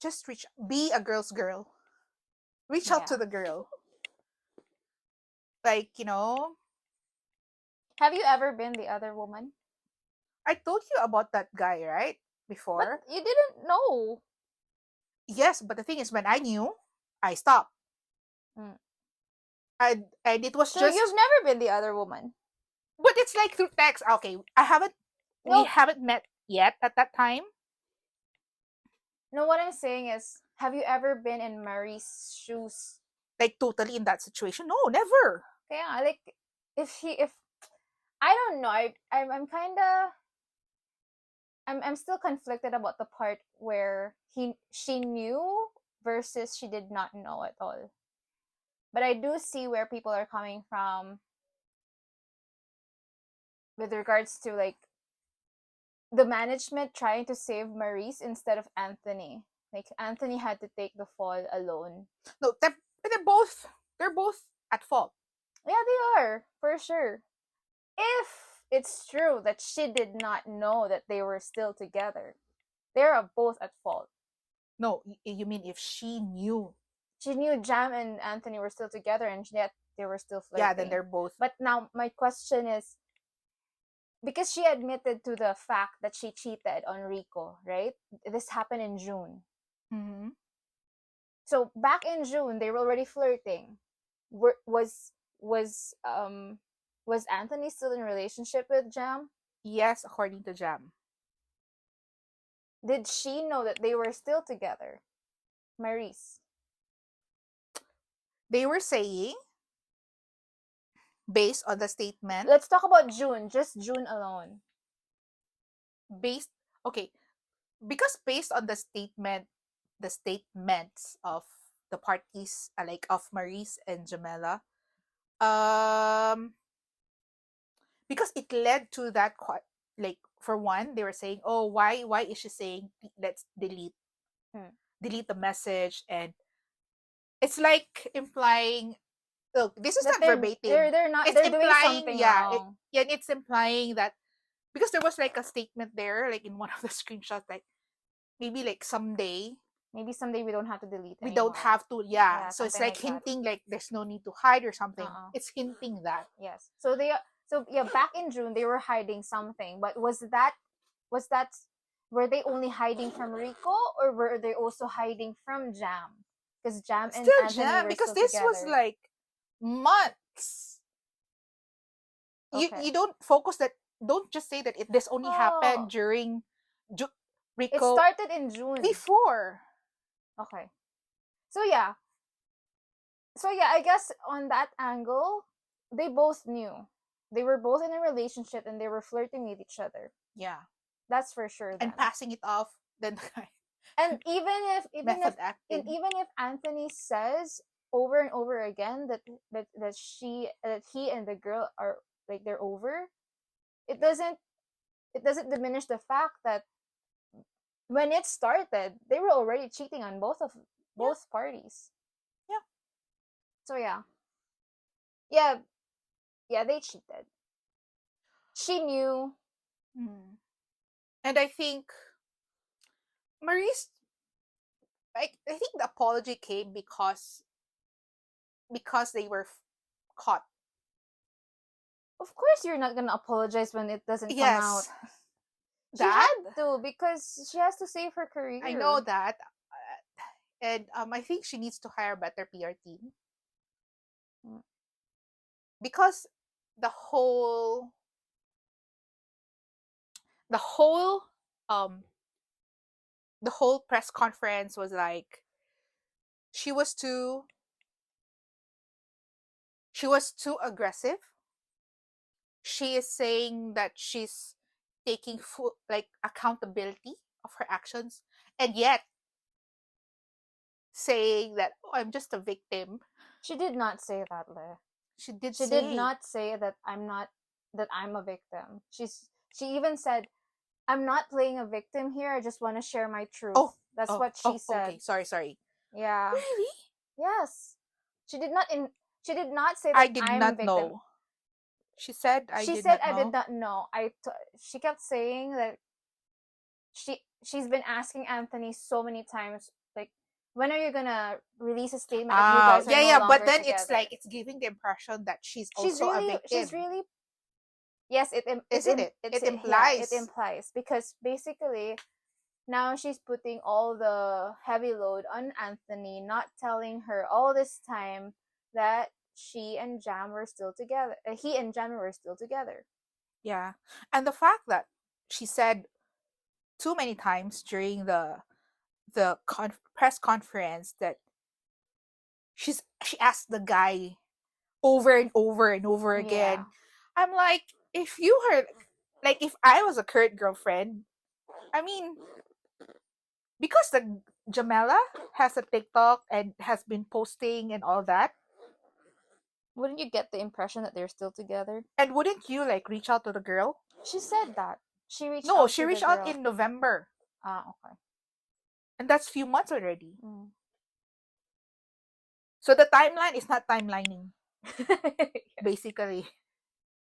just be a girl's girl. Reach out to
Yeah.
the girl. Like,
Have you ever been the other woman?
I told you about that guy, right?
But
Before.
you didn't know.
Yes, but the thing is, when I knew, I stopped.
Mm.
And it was
So you've
just,
never been the other woman.
but it's like through text. Okay, we
No,
haven't met yet at that time.
no. What I'm saying is, have you ever been in Marie's shoes?
Like totally in that situation. No, never.
Yeah, like if I don't know, I'm kind of I'm still conflicted about the part where she knew versus she did not know at all. But I do see where people are coming from with regards to like the management trying to save Maurice instead of Anthony. Like Anthony had to take the fall alone.
No, they're both at fault.
Yeah, they are, for sure. If it's true that she did not know that they were still together, they're both at fault.
No, you mean if she knew?
She knew Jam and Anthony were still together and yet they were still
Yeah, then
flirting.
they're both.
But now my question is, because she admitted to the fact that she cheated on Rico, right? This happened in June.
Mm-hmm.
So back in June, they were already flirting. Was was Anthony still in a relationship with Jam?
Yes, according to Jam.
Did she know that they were still together? Maurice.
They were saying, based on the statement,
Let's talk about June, just June alone.
based okay, because based on the statements of the parties, like of Maurice and Jamela, um, because it led to that like for one, they were saying, oh, why is she saying let's
Hmm.
delete the message, and it's like implying, look, this is
That
not verbatim.
they're not
It's
they're doing
implying,
something
yeah,
wrong.
yeah, it's implying that because there was like a statement there, like in one of the screenshots, like maybe like someday
Maybe someday we don't have to delete
we don't
anymore.
have to, yeah.
Yeah,
So it's
something
like
like that.
hinting like there's no need to hide or something.
Uh-uh.
It's hinting that.
Yes. So they so yeah, back in June they were hiding something, but was that were they only hiding from Rico or were they also hiding from Jam? Because Jam and
Still
Anthony
Jam,
were
because
still
this was
together.
like months. You
Okay.
don't focus that. Don't just say that this only happened
Oh,
during
it
Rico
started in June.
before.
Okay. So yeah. So yeah, I guess on that angle, they both knew. They were both in a relationship and they were flirting with each other.
Yeah,
That's for sure
and
then.
passing it off. Then the guy
And
method acting.
even if Anthony says over and over again that he and the girl are like they're over, it doesn't diminish the fact that when it started, they were already cheating on
Yeah,
both parties.
yeah.
So yeah. Yeah, yeah, they cheated. She knew.
Mm. And I think Maurice, I think the apology came because they were caught.
Of course you're not gonna apologize when it doesn't come out.
Yes,
She
that
had to because she has to save her
I know
career.
that, and I think she needs to hire a better PR team
Mm.
because the whole the whole um the whole press conference was like she was too she was too aggressive. She is saying that she's taking full like accountability of her actions, and yet saying that, oh, I'm just a victim.
She did not say that, Le.
She did
She did
say,
not say that I'm a victim. She even said, "I'm not playing a victim here. I just want to share my truth."
oh,
That's
oh,
what she
oh, okay,
said.
sorry.
Yeah.
Really?
Yes. She did not in she did not say
I
that
did
I'm
not
victim.
know. She said I
She
did
said
not
I did
know.
not know. She kept saying that she's been asking Anthony so many times like when are you gonna release a statement that you guys are
Yeah,
no
yeah, but
longer
then it's
together?
like it's giving the impression that she's
She's
also a victim,
really yes,
isn't it? It
yeah, it
implies.
implies because basically now she's putting all the heavy load on Anthony, not telling her all this time that she and Jam were still together. He and Jam were still together.
Yeah, and the fact that she said too many times during the press conference that she asked the guy over and over and over
Yeah.
again. I'm like, if you heard, like, if I was a current girlfriend, I mean, because the Jamela has a TikTok and has been posting and all that,
Wouldn't you get the impression that they're still together?
and wouldn't you like reach out to the girl?
She said that. She reached
No,
out
she
to the
reached out
girl.
in November,
Ah, okay.
and that's few months already.
Mm.
So the timeline is not timelining. basically.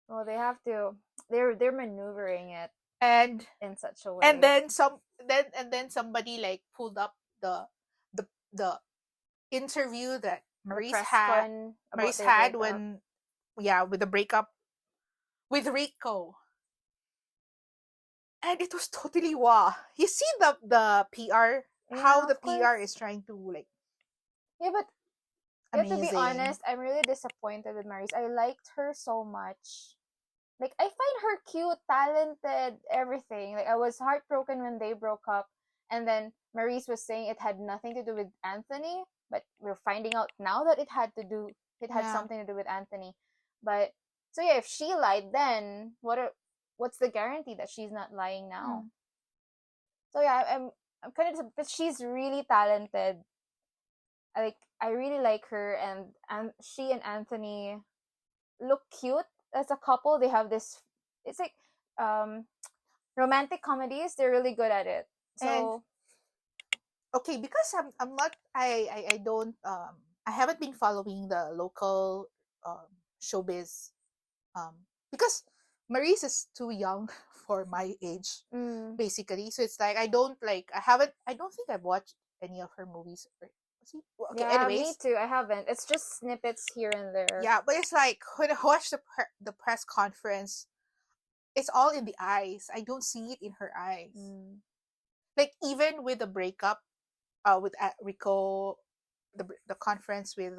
Well, they have to. They're maneuvering it
And
in such a
and
way.
then somebody like pulled up the interview that
The press con about
Maurice
their
had
breakup.
when, yeah, with the breakup with Rico. And it was totally wow. You see the PR, how
Yeah,
the
of
PR
course.
is trying to like
Yeah, but yeah, to be
amazing.
honest, I'm really disappointed with Maurice. I liked her so much. Like I find her cute, talented, everything. Like I was heartbroken when they broke up, and then Maurice was saying it had nothing to do with Anthony, but we're finding out now that it had
Yeah.
something to do with Anthony. But so yeah, if she lied then, what's the guarantee that she's not lying now?
Mm.
So yeah, I'm kind of, but she's really talented. I really like her, and she and Anthony look cute as a couple. They have this, it's like um romantic comedies. They're really good at it.
And
So
okay, because I'm not I don't I haven't been following the local showbiz um because Maurice is too young for my age,
mm,
basically. So it's like I don't think I've watched any of her movies. Well, okay,
yeah, me
anyways,
too. I haven't. It's just snippets here and there.
yeah, but it's like when I watch the press conference, it's all in the eyes. I don't see it in her eyes.
Mm.
Like even with the breakup, with Rico, the conference with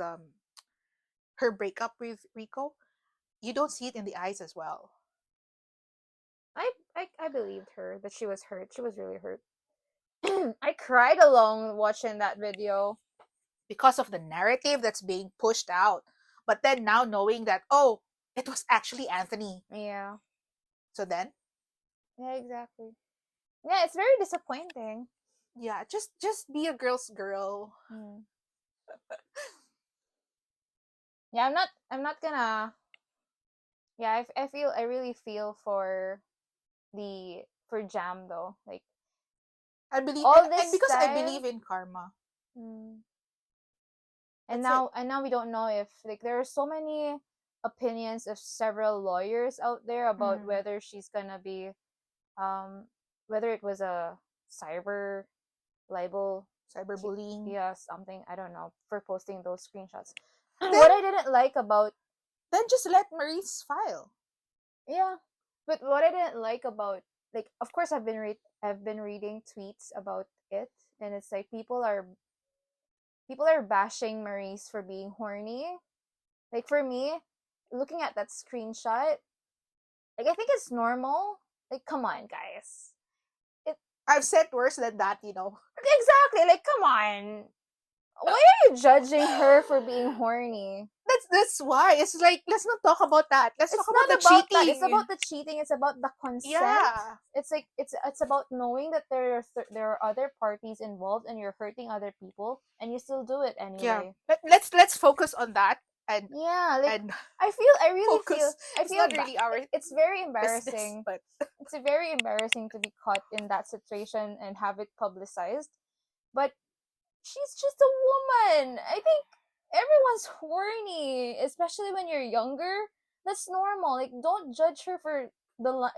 her breakup with Rico, you don't see it in the eyes as well
I believed her that she was hurt. She was really hurt. I cried along watching that video.
because of the narrative that's being pushed out. But then now knowing that, oh, it was actually Anthony.
Yeah.
So then,
Yeah, exactly. Yeah, it's very disappointing.
yeah, just be a girl's girl.
Mm. Yeah, I'm not gonna. Yeah, I really feel for Jam though. Like
I believe,
all
and
this
because I
time.
believe in karma.
Mm,
That's it.
and now we don't know if, like, there are so many opinions of several lawyers out there about
Mm.
whether she's gonna be um whether it was a cyber libel,
Cyberbullying.
yeah, something, I don't know, for posting those screenshots.
Then
What I didn't like about,
just let Maurice file.
yeah, but what I didn't like about, like, of course I've been reading tweets about it, and it's like people are bashing Maurice for being horny. Like for me, looking at that screenshot, like I think it's normal. Like come on, guys. It
I've said worse than that, you know.
exactly, like come on. Why are you judging her for being horny?
That's why it's like let's not talk about that. Let's talk
It's
about the
not about that. It's
cheating.
about the cheating. It's about the consent.
Yeah,
It's like it's about knowing that there are other parties involved and you're hurting other people and you still do it
yeah.
anyway.
Let's focus on that and
Yeah, like
and
I really feel
focus.
I
It's
feel
not really our
it's very
business,
embarrassing.
but
It's very embarrassing to be caught in that situation and have it publicized. But she's just a woman. I think everyone's horny, especially when you're younger. That's normal. Like, don't judge her for the line.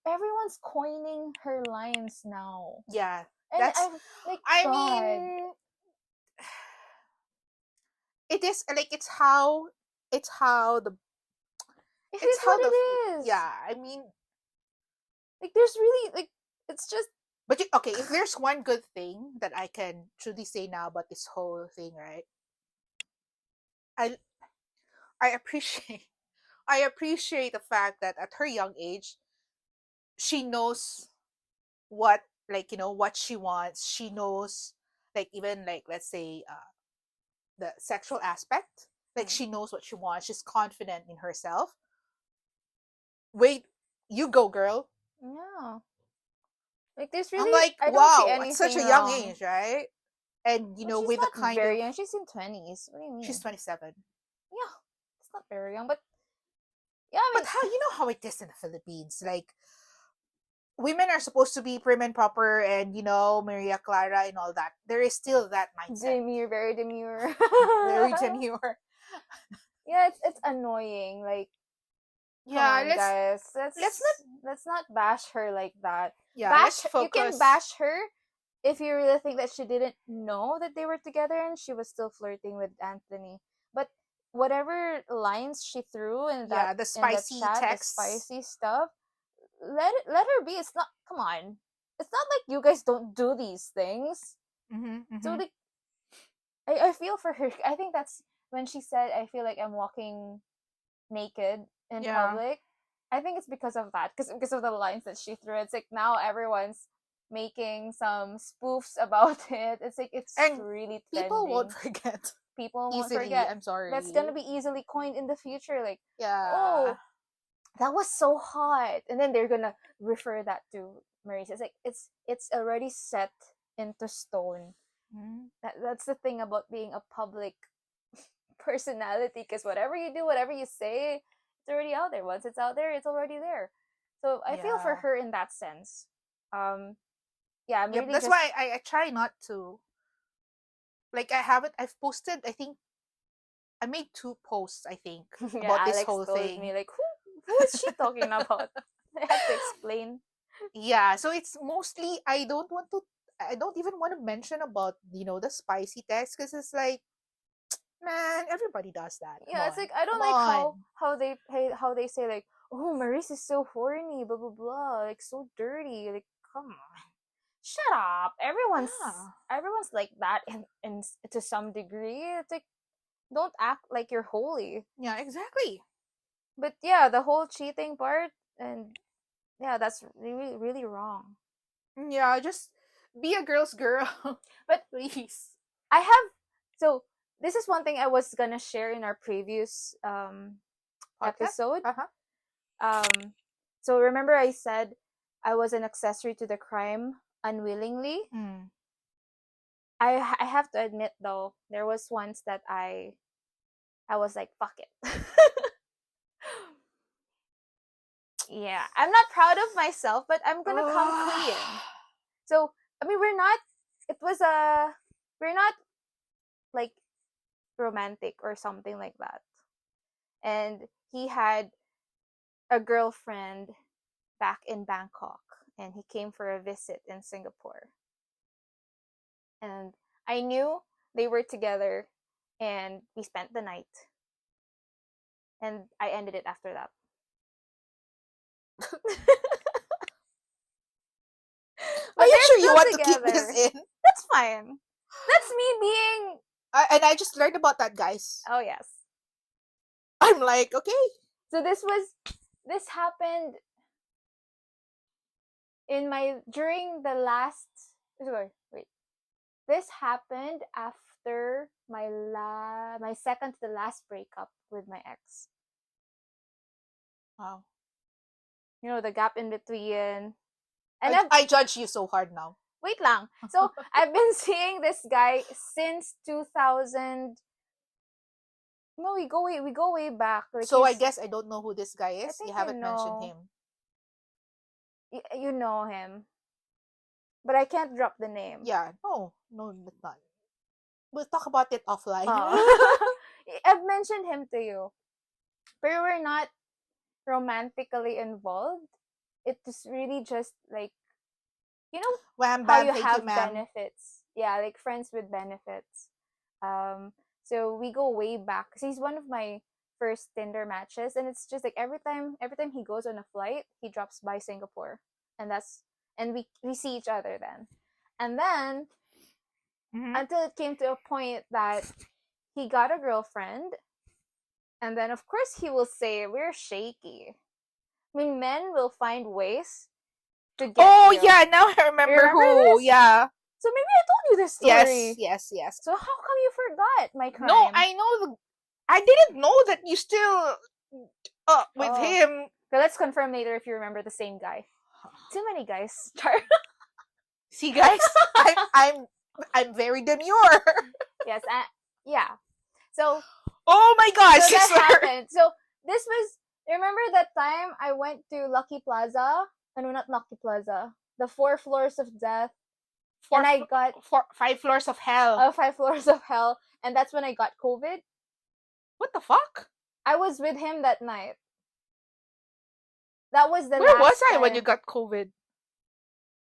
Everyone's coining her lines now,
yeah,
and
that's.
I'm like,
I
God,
mean, it is like
it
it's
is
how
what
the
it is.
yeah. I mean,
Like, there's really like, it's just
but okay, if there's one good thing that I can truly say now about this whole thing, right? I I appreciate I appreciate the fact that at her young age, she knows what, like, what she wants. She knows, like, even like, let's say, the sexual aspect. Like,
mm,
she knows what she wants. She's confident in herself. Wait, you go, girl.
yeah. Like, there's
I'm
really,
like,
I don't see
wow, at such
anything
a young
wrong.
age, right? And
Well, she's
with the
not
kind
very
of,
young. She's in 20s. What do you
she's
mean?
27.
Yeah, it's not very young, but yeah, I
But
mean,
how, how it is in the Philippines? Like, women are supposed to be prim and proper, and Maria Clara and all that. There is still that mindset.
demure, very demure.
Very demure.
Yeah, it's annoying. Like, come
Yeah,
on, guys.
let's not.
Let's not bash her like that.
Yeah, let's
You can
focus.
bash her if you really think that she didn't know that they were together and she was still flirting with Anthony. But whatever lines she threw
Yeah, the
in that
spicy
chat, the
texts.
spicy stuff, let her be. It's not, come on. It's not like you guys don't do these things.
Mm-hmm,
So
mm-hmm.
like I feel for her. I think that's when she said, I feel like I'm walking naked in
Yeah,
public. I think it's because of that, because of the lines that she threw. It's like now everyone's making some spoofs about it. It's like it's
and
really
people won't
trending.
forget
People won't
easily.
forget.
I'm
That's
sorry.
gonna be easily coined in the future. Like,
Yeah,
oh, that was so hot, and then they're gonna refer that to Marisa. It's like it's already set into stone.
mm,
That's the thing about being a public personality, because whatever you do, whatever you say, it's already out there. Once it's out there, it's already there. So I feel for
yeah,
her in that sense. Um, yeah, I'm
yep.
really
That's
just
why I try not to. Like I haven't. I've posted. I think I made 2 posts. I think
yeah.
about this
Alex
whole
told
thing.
me like, who is she talking about? I had to explain.
Yeah, so it's mostly I don't want to. I don't even want to mention about the spicy text because it's like, man, everybody does that. Come
Yeah, it's
on,
like I
come
don't like
on.
how they say like, oh, Maurice is so horny, blah blah blah, like so dirty. Like, come on, shut up.
Yeah,
Everyone's like that in to some degree. It's like, don't act like you're holy.
yeah, exactly.
But yeah, the whole cheating part, and yeah, that's really really wrong.
Yeah, just be a girl's girl,
But
please.
I have, so this is one thing I was gonna share in our previous
Podcast.
episode.
Uh huh.
Um, so remember I said I was an accessory to the crime unwillingly.
Mm.
I have to admit though, there was once that I was like, fuck it. Yeah, I'm not proud of myself, but I'm gonna come clean. So I mean, we're not. It was a. We're not like romantic or something like that. And he had a girlfriend back in Bangkok, and he came for a visit in Singapore. And I knew they were together, and we spent the night. And I ended it after that.
Are
But
you
they're
sure you
still
want to keep this
together.
in?
That's fine. That's me being.
And I just learned about that, guys.
Oh yes.
I'm like, okay.
So this happened in my during the last. Sorry, wait. This happened after my second to the last breakup with my ex.
Wow.
You know, the gap in between. And
I judge you so hard now.
wait lang. So I've been seeing this guy since 2000. No, we go way back. Like
So I
he's,
guess I don't know who this guy
I
is. You
think you
haven't mentioned
know,
him.
you know him, but I can't drop the name.
Yeah, no, no, that's not. We'll talk about it offline.
Oh. I've mentioned him to you, but we're not romantically involved. It's really just like, you know,
Wham
how
bam,
you
thank you,
have
ma'am.
benefits. Yeah, like friends with benefits. So we go way back because he's one of my first Tinder matches, and it's just like every time he goes on a flight, he drops by Singapore, and we see each other then, and then
Mm-hmm.
until it came to a point that he got a girlfriend, and then of course he will say we're shaky. I mean, men will find ways to get
Oh
you.
yeah, now I
You
remember
remember
who.
this?
Yeah.
So maybe I told you this
Yes,
story.
yes, yes.
So how come you forgot my
No,
crime?
I know I didn't know that you still with
Oh.
him.
Okay, let's confirm later if you remember the same guy. Too many guys.
See, guys, I'm very demure.
Yes, yeah. So
Oh my gosh,
that
sir.
happened. So this was, remember that time I went to Lucky Plaza? No, not Lucky Plaza. The 4 floors of death. And I got
5 floors of hell.
5 floors of hell. And that's when I got COVID.
What the fuck?
I was with him that night. That was the
Where was
last
I when you
time.
got COVID?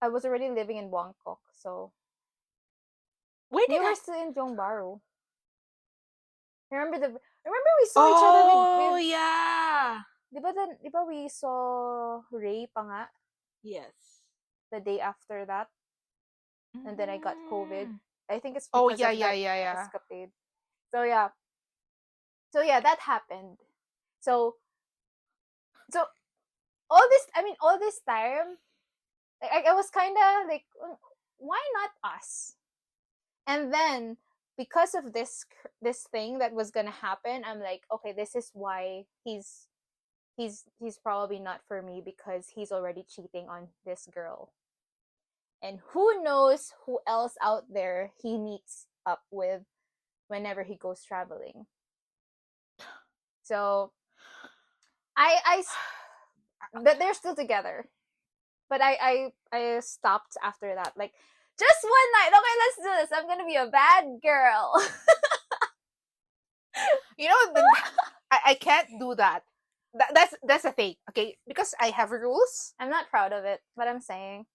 I was already living in Bangkok, so
Where did
you were
I?
still in Tiong Remember we saw each other
Oh
with
yeah.
di ba we saw Ray pa nga
Yes.
the day after that, and then I got COVID.
Mm.
I think it's
Oh
because
yeah,
of
yeah,
that
yeah, yeah.
escapade. So yeah. So yeah, that happened. So so all this time, like I was kind of like, why not us? And then because of this thing that was gonna happen, I'm like, okay, this is why he's probably not for me, because he's already cheating on this girl, and who knows who else out there he meets up with whenever he goes traveling. So I but they're still together. But I stopped after that. Like, just one night. Okay, let's do this. I'm gonna be a bad girl.
You know, I can't do that. That's the thing, okay? Because I have rules.
I'm not proud of it, but I'm saying,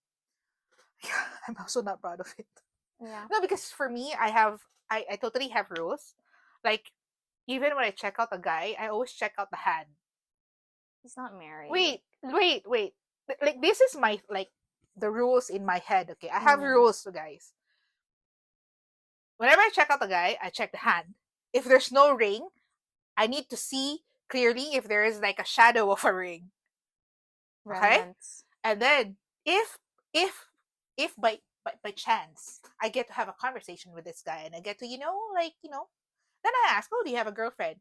I'm also not proud of it.
yeah,
No, because for me, I totally have rules. Like, even when I check out a guy, I always check out the hand.
he's not married.
Wait. Like, this is my, like, the rules in my head, okay? I have
Mm.
rules, guys. Whenever I check out a guy, I check the hand. If there's no ring, I need to see clearly if there is like a shadow of a ring. Okay?
Remnants.
And then if if if by chance I get to have a conversation with this guy and I get to, then I ask, "Oh, do you have a girlfriend?"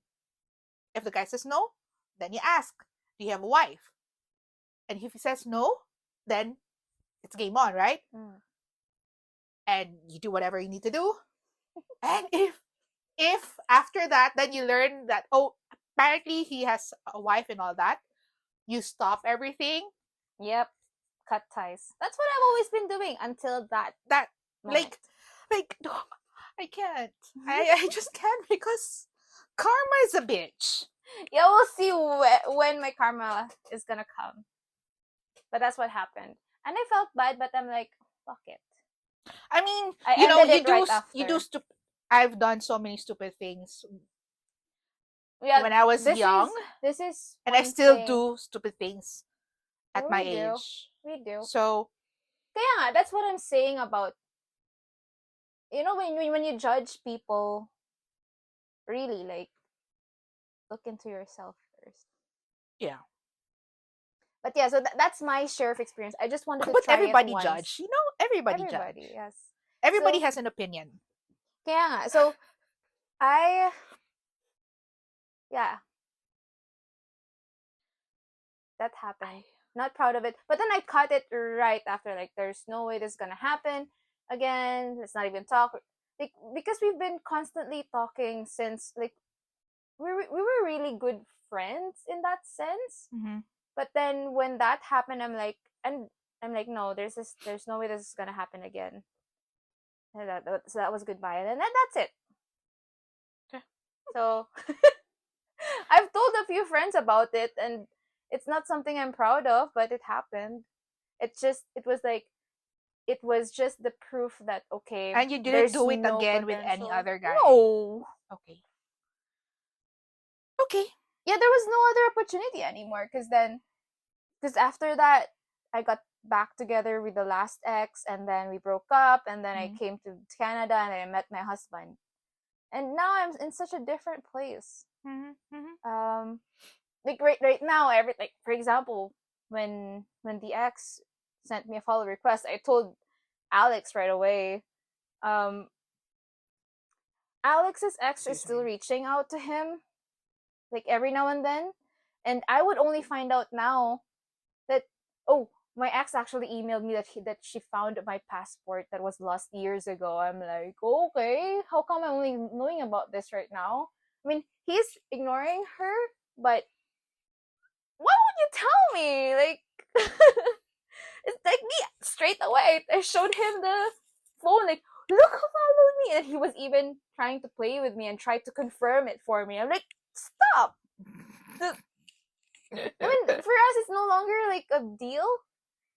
If the guy says no, then you ask, "Do you have a wife?" And if he says no, then it's game on, right?
Mm.
And you do whatever you need to do. And if after that then you learn that, oh, apparently he has a wife and all that, you stop everything.
Yep. Cut ties. That's what I've always been doing until that
That,
moment.
like no, I can't. I just can't, because karma is a bitch.
Yeah, we'll see when my karma is gonna come. But that's what happened, and I felt bad, but I'm like, fuck it.
I mean,
I ended it right
you
after.
do I've done so many stupid things
Yeah,
when I was young,
this is
and I
one
still
thing.
do stupid things at my
We do.
age.
We do.
So
Kaya nga, that's what I'm saying about, when you judge people, really, like, look into yourself first.
yeah.
But yeah, so that's my share of experience. I just wanted to
But
try it
everybody
once.
judge. Everybody
Everybody,
judge.
yes.
Everybody
So,
has an opinion.
kaya nga, so, I, yeah, that happened. Not proud of it. But then I cut it right after. Like, there's no way this is gonna happen again. Let's not even talk. Like, because we've been constantly talking since, like, we were really good friends in that sense.
Mm-hmm.
But then when that happened, I'm like, no, there's no way this is gonna happen again. And so that was goodbye, and then that's it.
Okay.
So I've told a few friends about it, and it's not something I'm proud of, but it happened. It was just the proof that, okay,
And you didn't
there's
do it
no
again with any
potential.
other guy.
No.
Okay. Okay.
Yeah, there was no other opportunity anymore, because after that I got back together with the last ex, and then we broke up, and then I came to Canada, and then I met my husband, and now I'm in such a different place. Like right now, like, for example, when the ex sent me a follow request, I told Alex right away. Alex's ex is still reaching out to him, like, every now and then, and I would only find out now that, oh, my ex actually emailed me that she found my passport that was lost years ago. I'm like, okay, how come I'm only knowing about this right now? I mean, he's ignoring her, but why would you tell me? Like, it's like me straight away. I showed him the phone, like, look who followed me, and he was even trying to play with me and tried to confirm it for me. I'm like, Stop. I mean, for us, it's no longer like a deal.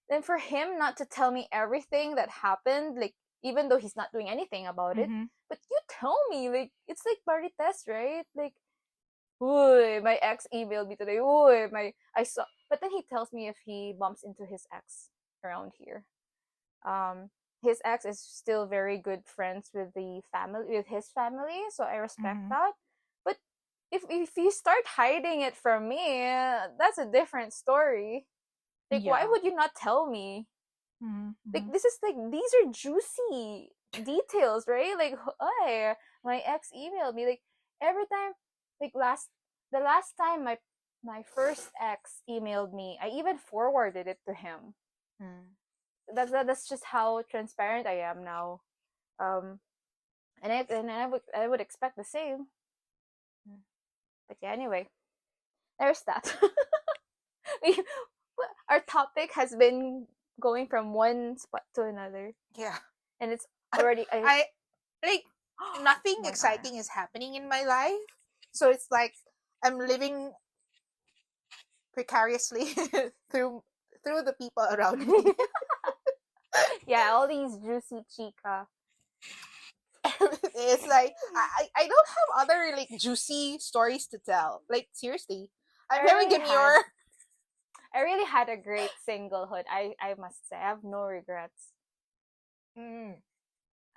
Then for him not to tell me everything that happened, like even though he's not doing anything about it,
Mm-hmm.
but you tell me, like it's like Marites, right? Like, "Uy, my ex emailed me today. Uy, my I saw." But then he tells me if he bumps into his ex around here. His ex is still very good friends with the family, with his family, so I respect
Mm-hmm.
that. But if you start hiding it from me, that's a different story. Like, why
Yeah.
would you not tell me? Like,
Mm-hmm.
this is like, these are juicy details, right? Like, hey, my ex emailed me. Like, every time, like the last time my first ex emailed me, I even forwarded it to him.
Mm-hmm.
That's just how transparent I am now. Um, I would expect the same. But yeah, anyway, there's that. We, our topic has been going from one spot to another,
Yeah.
and it's
I,
already I.
I like nothing
My eye.
exciting is happening in my life, so it's like I'm living precariously through through the people around me.
Yeah, all these juicy chica.
It's like I don't have other like juicy stories to tell. Like seriously,
I
I'm very
really had
demure.
I really had a great singlehood. I must say I have no regrets.
Mm.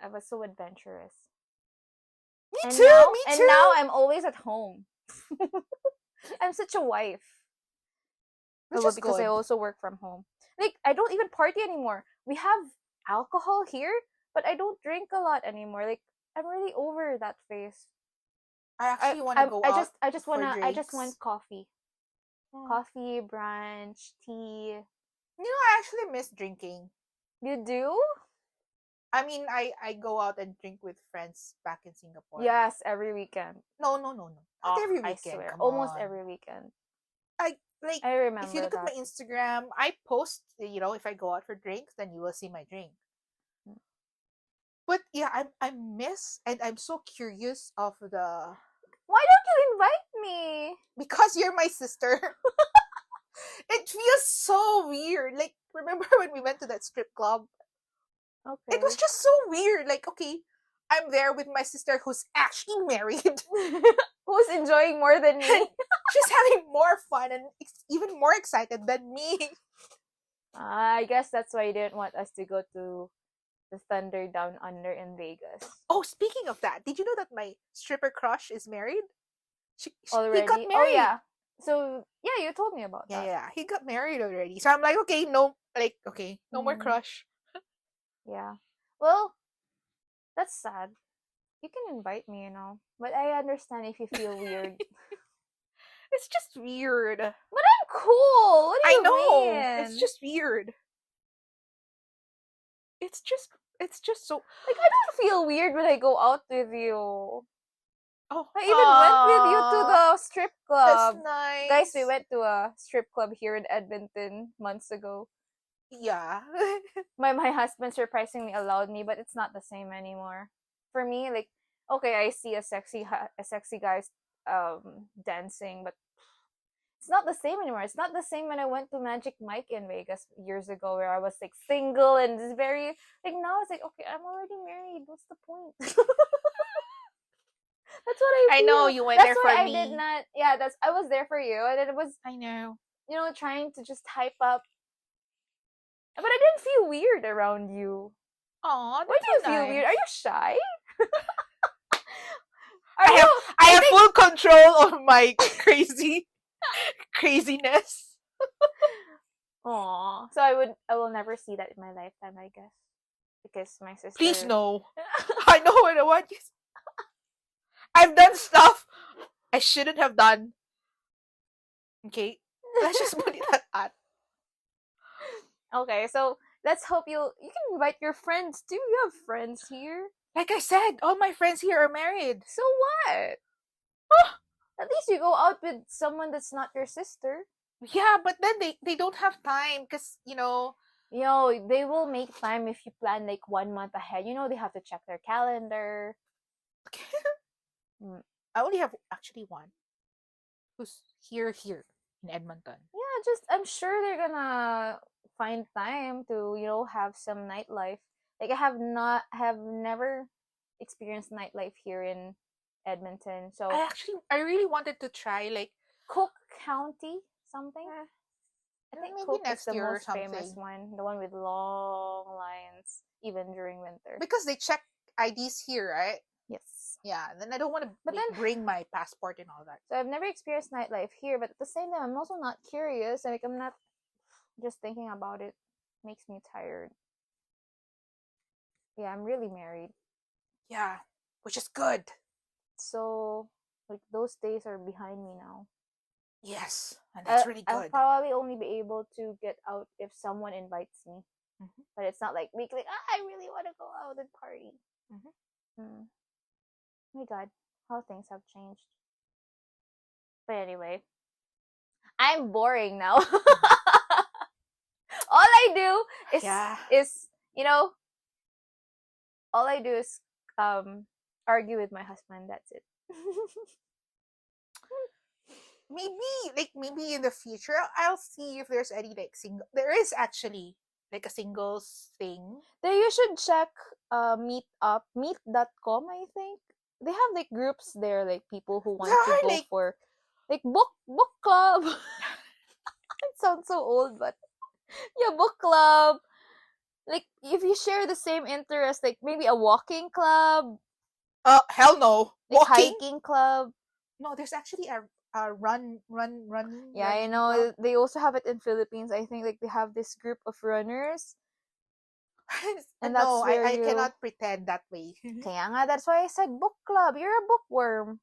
I was so adventurous.
Me too. Me
And now
too.
I'm always at home. I'm such a wife. Oh,
Which
well,
is
because I
good.
also work from home. Like, I don't even party anymore. We have alcohol here, but I don't drink a lot anymore. Like, I'm really over that phase.
I actually want to go out for
I just
drinks.
want coffee.
Mm.
Coffee, brunch, tea.
You know, I actually miss drinking.
You do?
I mean, I go out and drink with friends back in Singapore.
Yes, every weekend.
No, no, no, no. Not
Oh,
every
I
weekend.
swear.
Come
Almost
on.
every weekend.
I like
I
if you
remember
look at my
that.
Instagram, I post, if I go out for drinks, then you will see my drink. But yeah, I miss and I'm so curious of the
Why don't you invite me?
because you're my sister. It feels so weird. Like remember when we went to that strip club? It was
Okay.
just so weird. Like okay, I'm there with my sister who's actually married.
Who's enjoying more than
And
me?
she's having more fun and even more excited than me.
I guess that's why you didn't want us to go to the Thunder Down Under in Vegas
Oh, speaking of that, did you know that my stripper crush is married? He got
already. Oh
married.
yeah. So yeah, you told me about
Yeah,
that.
yeah, he got married already. So I'm like, okay, no, like, okay, no more
Mm,
crush.
yeah. Well, that's sad. You can invite me, but I understand if you feel weird.
It's just weird.
But I'm cool. What do
I
you
know. It's
mean?
just weird. It's just, it's just so.
Like, I don't feel weird when I go out with you.
Oh,
I even went with you to the strip
that's
club. Guys, we
nice.
went to a strip club here in Edmonton months ago.
Yeah.
My husband surprisingly allowed me, but it's not the same anymore. For me, like, okay, I see a sexy guy dancing, but it's not the same anymore. It's not the same when I went to Magic Mike in Vegas years ago, where I was like single and it's very like now it's like okay, I'm already married. What's the point? That's what I
I know
feel.
you went
That's
there
why
for
I did
me.
not. Yeah, that's I was there for you, and it was
I know.
trying to just hype up, but I didn't feel weird around you.
Aw,
Why
that's
do you
so
feel weird? Are
nice.
you shy? Are
I have,
you?
I
I
have
think.
full control of my craziness.
Aw. So I will never see that in my lifetime, I guess, because my
Please
sister.
no. I know what I want. I've done stuff I shouldn't have done. Okay, let's just put it at that.
Okay, so let's hope you can invite your friends too. You have friends here.
Like I said, all my friends here are married.
So what? At least you go out with someone that's not your sister.
Yeah, but then they don't have time because
They will make time if you plan like 1 month ahead. They have to check their calendar. Mm.
I only have actually one. who's here in Edmonton.
Yeah, just I'm sure they're gonna find time to, have some nightlife. Like have never experienced nightlife here in Edmonton. So
I really wanted to try like
Cook County something.
eh,
I think
maybe
Cook is
next
the
year or
most famous
something
one, the one with long lines, even during winter.
because they check IDs here, right?
Yes.
Yeah, then I don't want to
But
like
then,
bring my passport and all that.
so I've never experienced nightlife here, but at the same time, I'm also not curious. Like, I'm not just thinking about it makes me tired. Yeah, I'm really married.
Yeah, which is good.
So, like, those days are behind me now.
Yes, and that's really
I'll
good.
probably only be able to get out if someone invites me.
Hmm.
But it's not like weekly, I really want to go out and party.
Hmm.
Hmm. My God, how things have changed. But anyway, I'm boring now. All I do
Yeah,
is you know all I do is um argue with my husband. That's it.
maybe in the future I'll see if there's any like single. There is actually like a singles thing.
There you should check meet.com. I think they have like groups there, like people who
There
want to
are
go
like
for like book club. It sounds so old, but yeah, book club. Like if you share the same interest, like maybe a walking club,
hell no,
like
walking.
hiking club.
No, there's actually a
Yeah, I
running club.
know. They also have it in Philippines. I think like they have this group of runners, and that's
No,
where
I
you.
cannot pretend that way.
Kaya nga, that's why I said book club. You're a bookworm.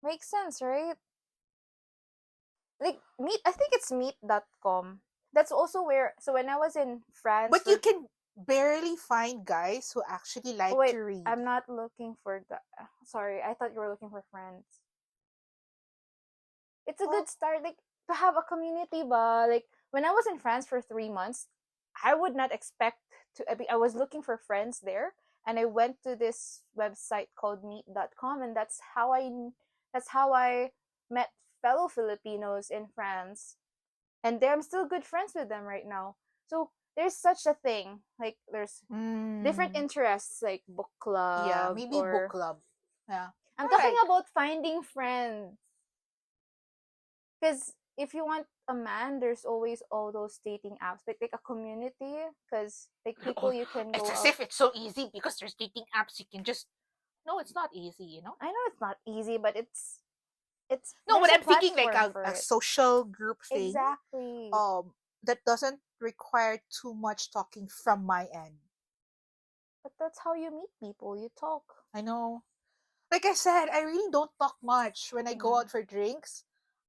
Makes sense, right? Like meet. I think it's meet.com. That's also where. So when I was in France
But you
for.
can barely find guys who actually
Oh
like
wait,
to read.
I'm not looking for. Sorry, I thought you were looking for friends. It's a
Oh,
good start, like to have a community ba. Like when I was in France for 3 months, I would not expect to. I was looking for friends there, and I went to this website called meet.com, and that's how I met fellow Filipinos in France, and I'm still good friends with them right now. So there's such a thing, like there's different
mm,
interests like book
yeah,
club,
maybe book
or
club. Yeah,
I'm
all
talking
right.
about finding friends. Because if you want a man, there's always all those dating apps, like a community. Because like people
Oh,
you can
it's
go
as
out.
if it's so easy because there's dating apps. You can just no, it's not easy.
I know it's not easy, but it's
No,
there's
but
a
I'm thinking like
platform for
a
it.
social group thing.
Exactly.
That doesn't require too much talking from my end.
But that's how you meet people. You talk.
I know. Like I said, I really don't talk much when I go
Mm.
out for drinks.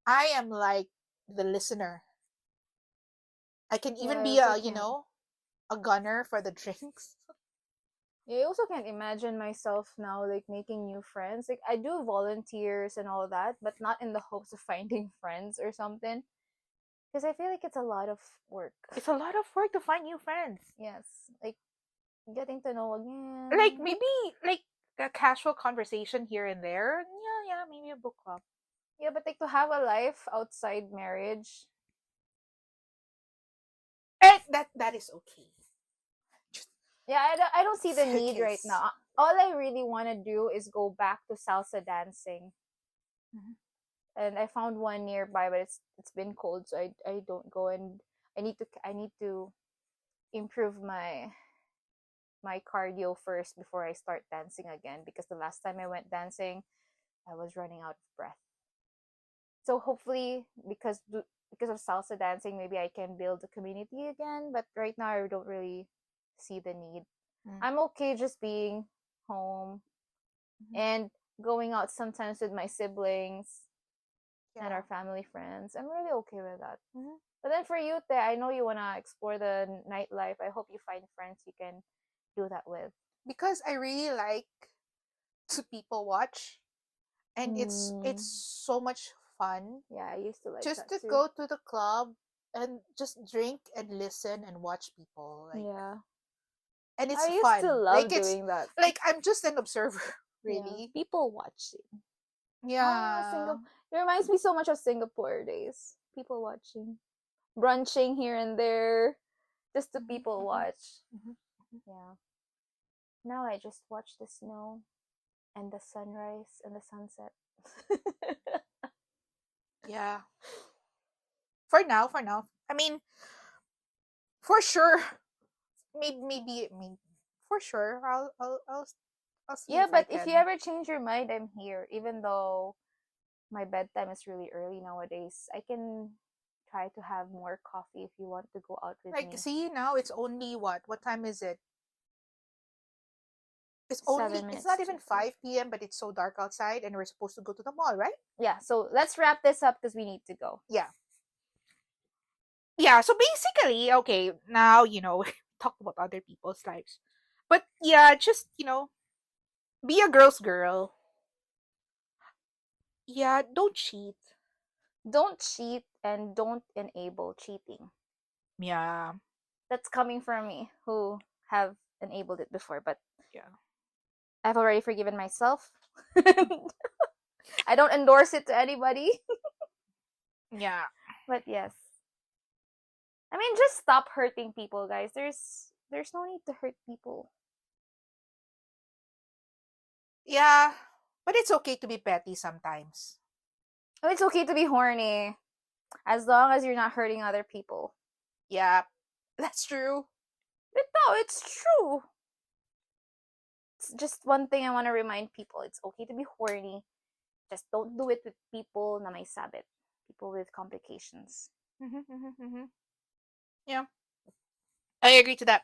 I am like the listener. I can
Yeah,
even
I
be
also can't.
a gunner for the drinks.
Yeah, I also can't imagine myself now like making new friends. Like I do volunteers and all that, but not in the hopes of finding friends or something. Because I feel like it's a lot of work.
It's a lot of work to find new friends.
Yes, like getting to know
Like
again.
maybe like a casual conversation here and there. Yeah, yeah, maybe a book club.
Yeah, but like to have a life outside marriage.
And that is okay. Just
Yeah, I don't see the need right
focus.
now. All I really want to do is go back to salsa dancing.
Mhm.
And I found one nearby, but it's been cold, so I don't go. And I need to improve my cardio first before I start dancing again, because the last time I went dancing, I was running out of breath. So hopefully, because of salsa dancing, maybe I can build a community again. But right now, I don't really see the need.
Mm.
I'm okay just being home
Mhm.
and going out sometimes with my siblings and
Yeah.
our family friends. I'm really okay with that.
Mhm.
But then for you, Te, I know you wanna explore the nightlife. I hope you find friends you can do that with.
Because I really like to people watch, and it's
Mm,
so much fun
yeah, I used to like
just
that
to
too.
go to the club and just drink and listen and watch people like,
Yeah,
and
I
it's
used to
fun.
love
Like it's
doing that.
like I'm just an observer,
Yeah,
really.
people watching. Ah,
Yeah.
single. It reminds me so much of Singapore days. People watching, brunching here and there, just to people watch. Yeah. Now I just watch the snow and the sunrise and the sunset.
Yeah. For now, for now. I mean, for sure. Maybe. I mean, for sure. I'll see
Yeah,
if I
but if you
can.
ever change your mind, I'm here. Even though my bedtime is really early nowadays, I can try to have more coffee if you want to go out with
Like,
me.
see, now it's only what? What time is it? It's only.
Seven
It's
minutes
not even
to three.
5 p.m., but it's so dark outside, and we're supposed to go to the mall, right?
Yeah, so let's wrap this up because we need to go.
Yeah. Yeah. So basically, okay. Now we talked about other people's lives, but yeah, just be a girl's girl. Yeah. Don't cheat.
Don't cheat and don't enable cheating.
Yeah.
That's coming from me, who have enabled it before, but
Yeah.
I've already forgiven myself. I don't endorse it to anybody,
Yeah.
but yes. I mean, just stop hurting people, guys. There's no need to hurt people.
Yeah. But it's okay to be petty sometimes.
Oh, it's okay to be horny as long as you're not hurting other people.
Yeah. That's true.
But no, it's true. It's just one thing I want to remind people. It's okay to be horny. Just don't do it with people na may sabit. People with complications.
Yeah. I agree to that.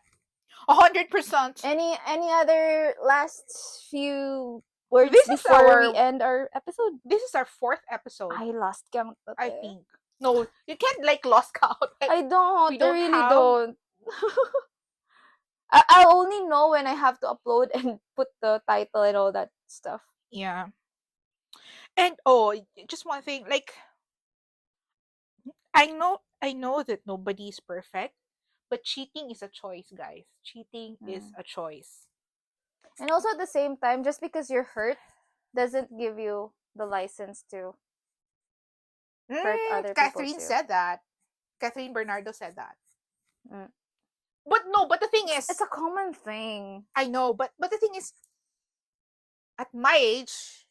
100%.
Any other last few words
This is
before we
our
end our episode?
this is our fourth episode,
I lost count.
I think. No, you can't like lost count.
I don't.
We
I
don't
really
have.
don't. I'll only know when I have to upload and put the title and all that stuff.
Yeah. And oh, just one thing, like I know that nobody is perfect, but cheating is a choice, guys. Cheating is
Mm.
a choice.
And also at the same time, just because you're hurt doesn't give you the license to hurt other people
Catherine
too.
said that. Catherine Bernardo said that.
Mm.
But no, but the thing
It's
is,
a common thing.
I know, but the thing is, at my age,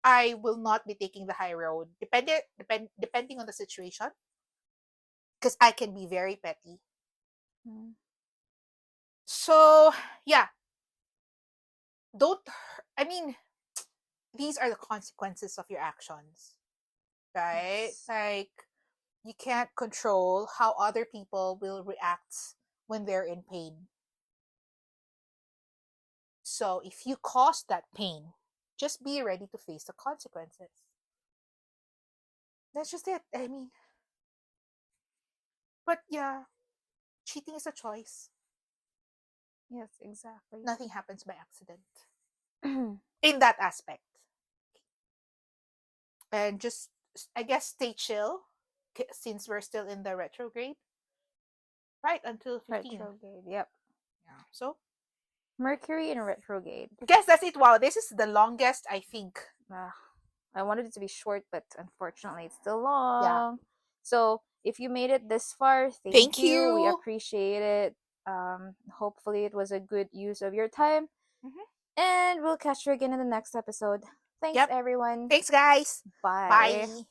I will not be taking the high road. Depending on the situation, because I can be very petty.
Mm.
So yeah, don't. I mean, these are the consequences of your actions, right?
Yes.
Like you can't control how other people will react when they're in pain. So if you cause that pain, just be ready to face the consequences. That's just it. I mean, but yeah, cheating is a choice.
Yes, exactly.
Nothing happens by accident in that aspect. And just, I guess, stay chill since we're still in the retrograde, right? Until 15.
Retrograde. Yep.
Yeah. So,
Mercury in retrograde.
guess that's it. Wow, this is the longest, I think.
I wanted it to be short, but unfortunately, it's still
Yeah.
long. So if you made it this far,
Thank
thank you. We
you.
appreciate it. Hopefully, it was a good use of your time.
Mhm.
And we'll catch you again in the next episode. Thanks,
Yep.
everyone.
Thanks, guys.
Bye.
Bye.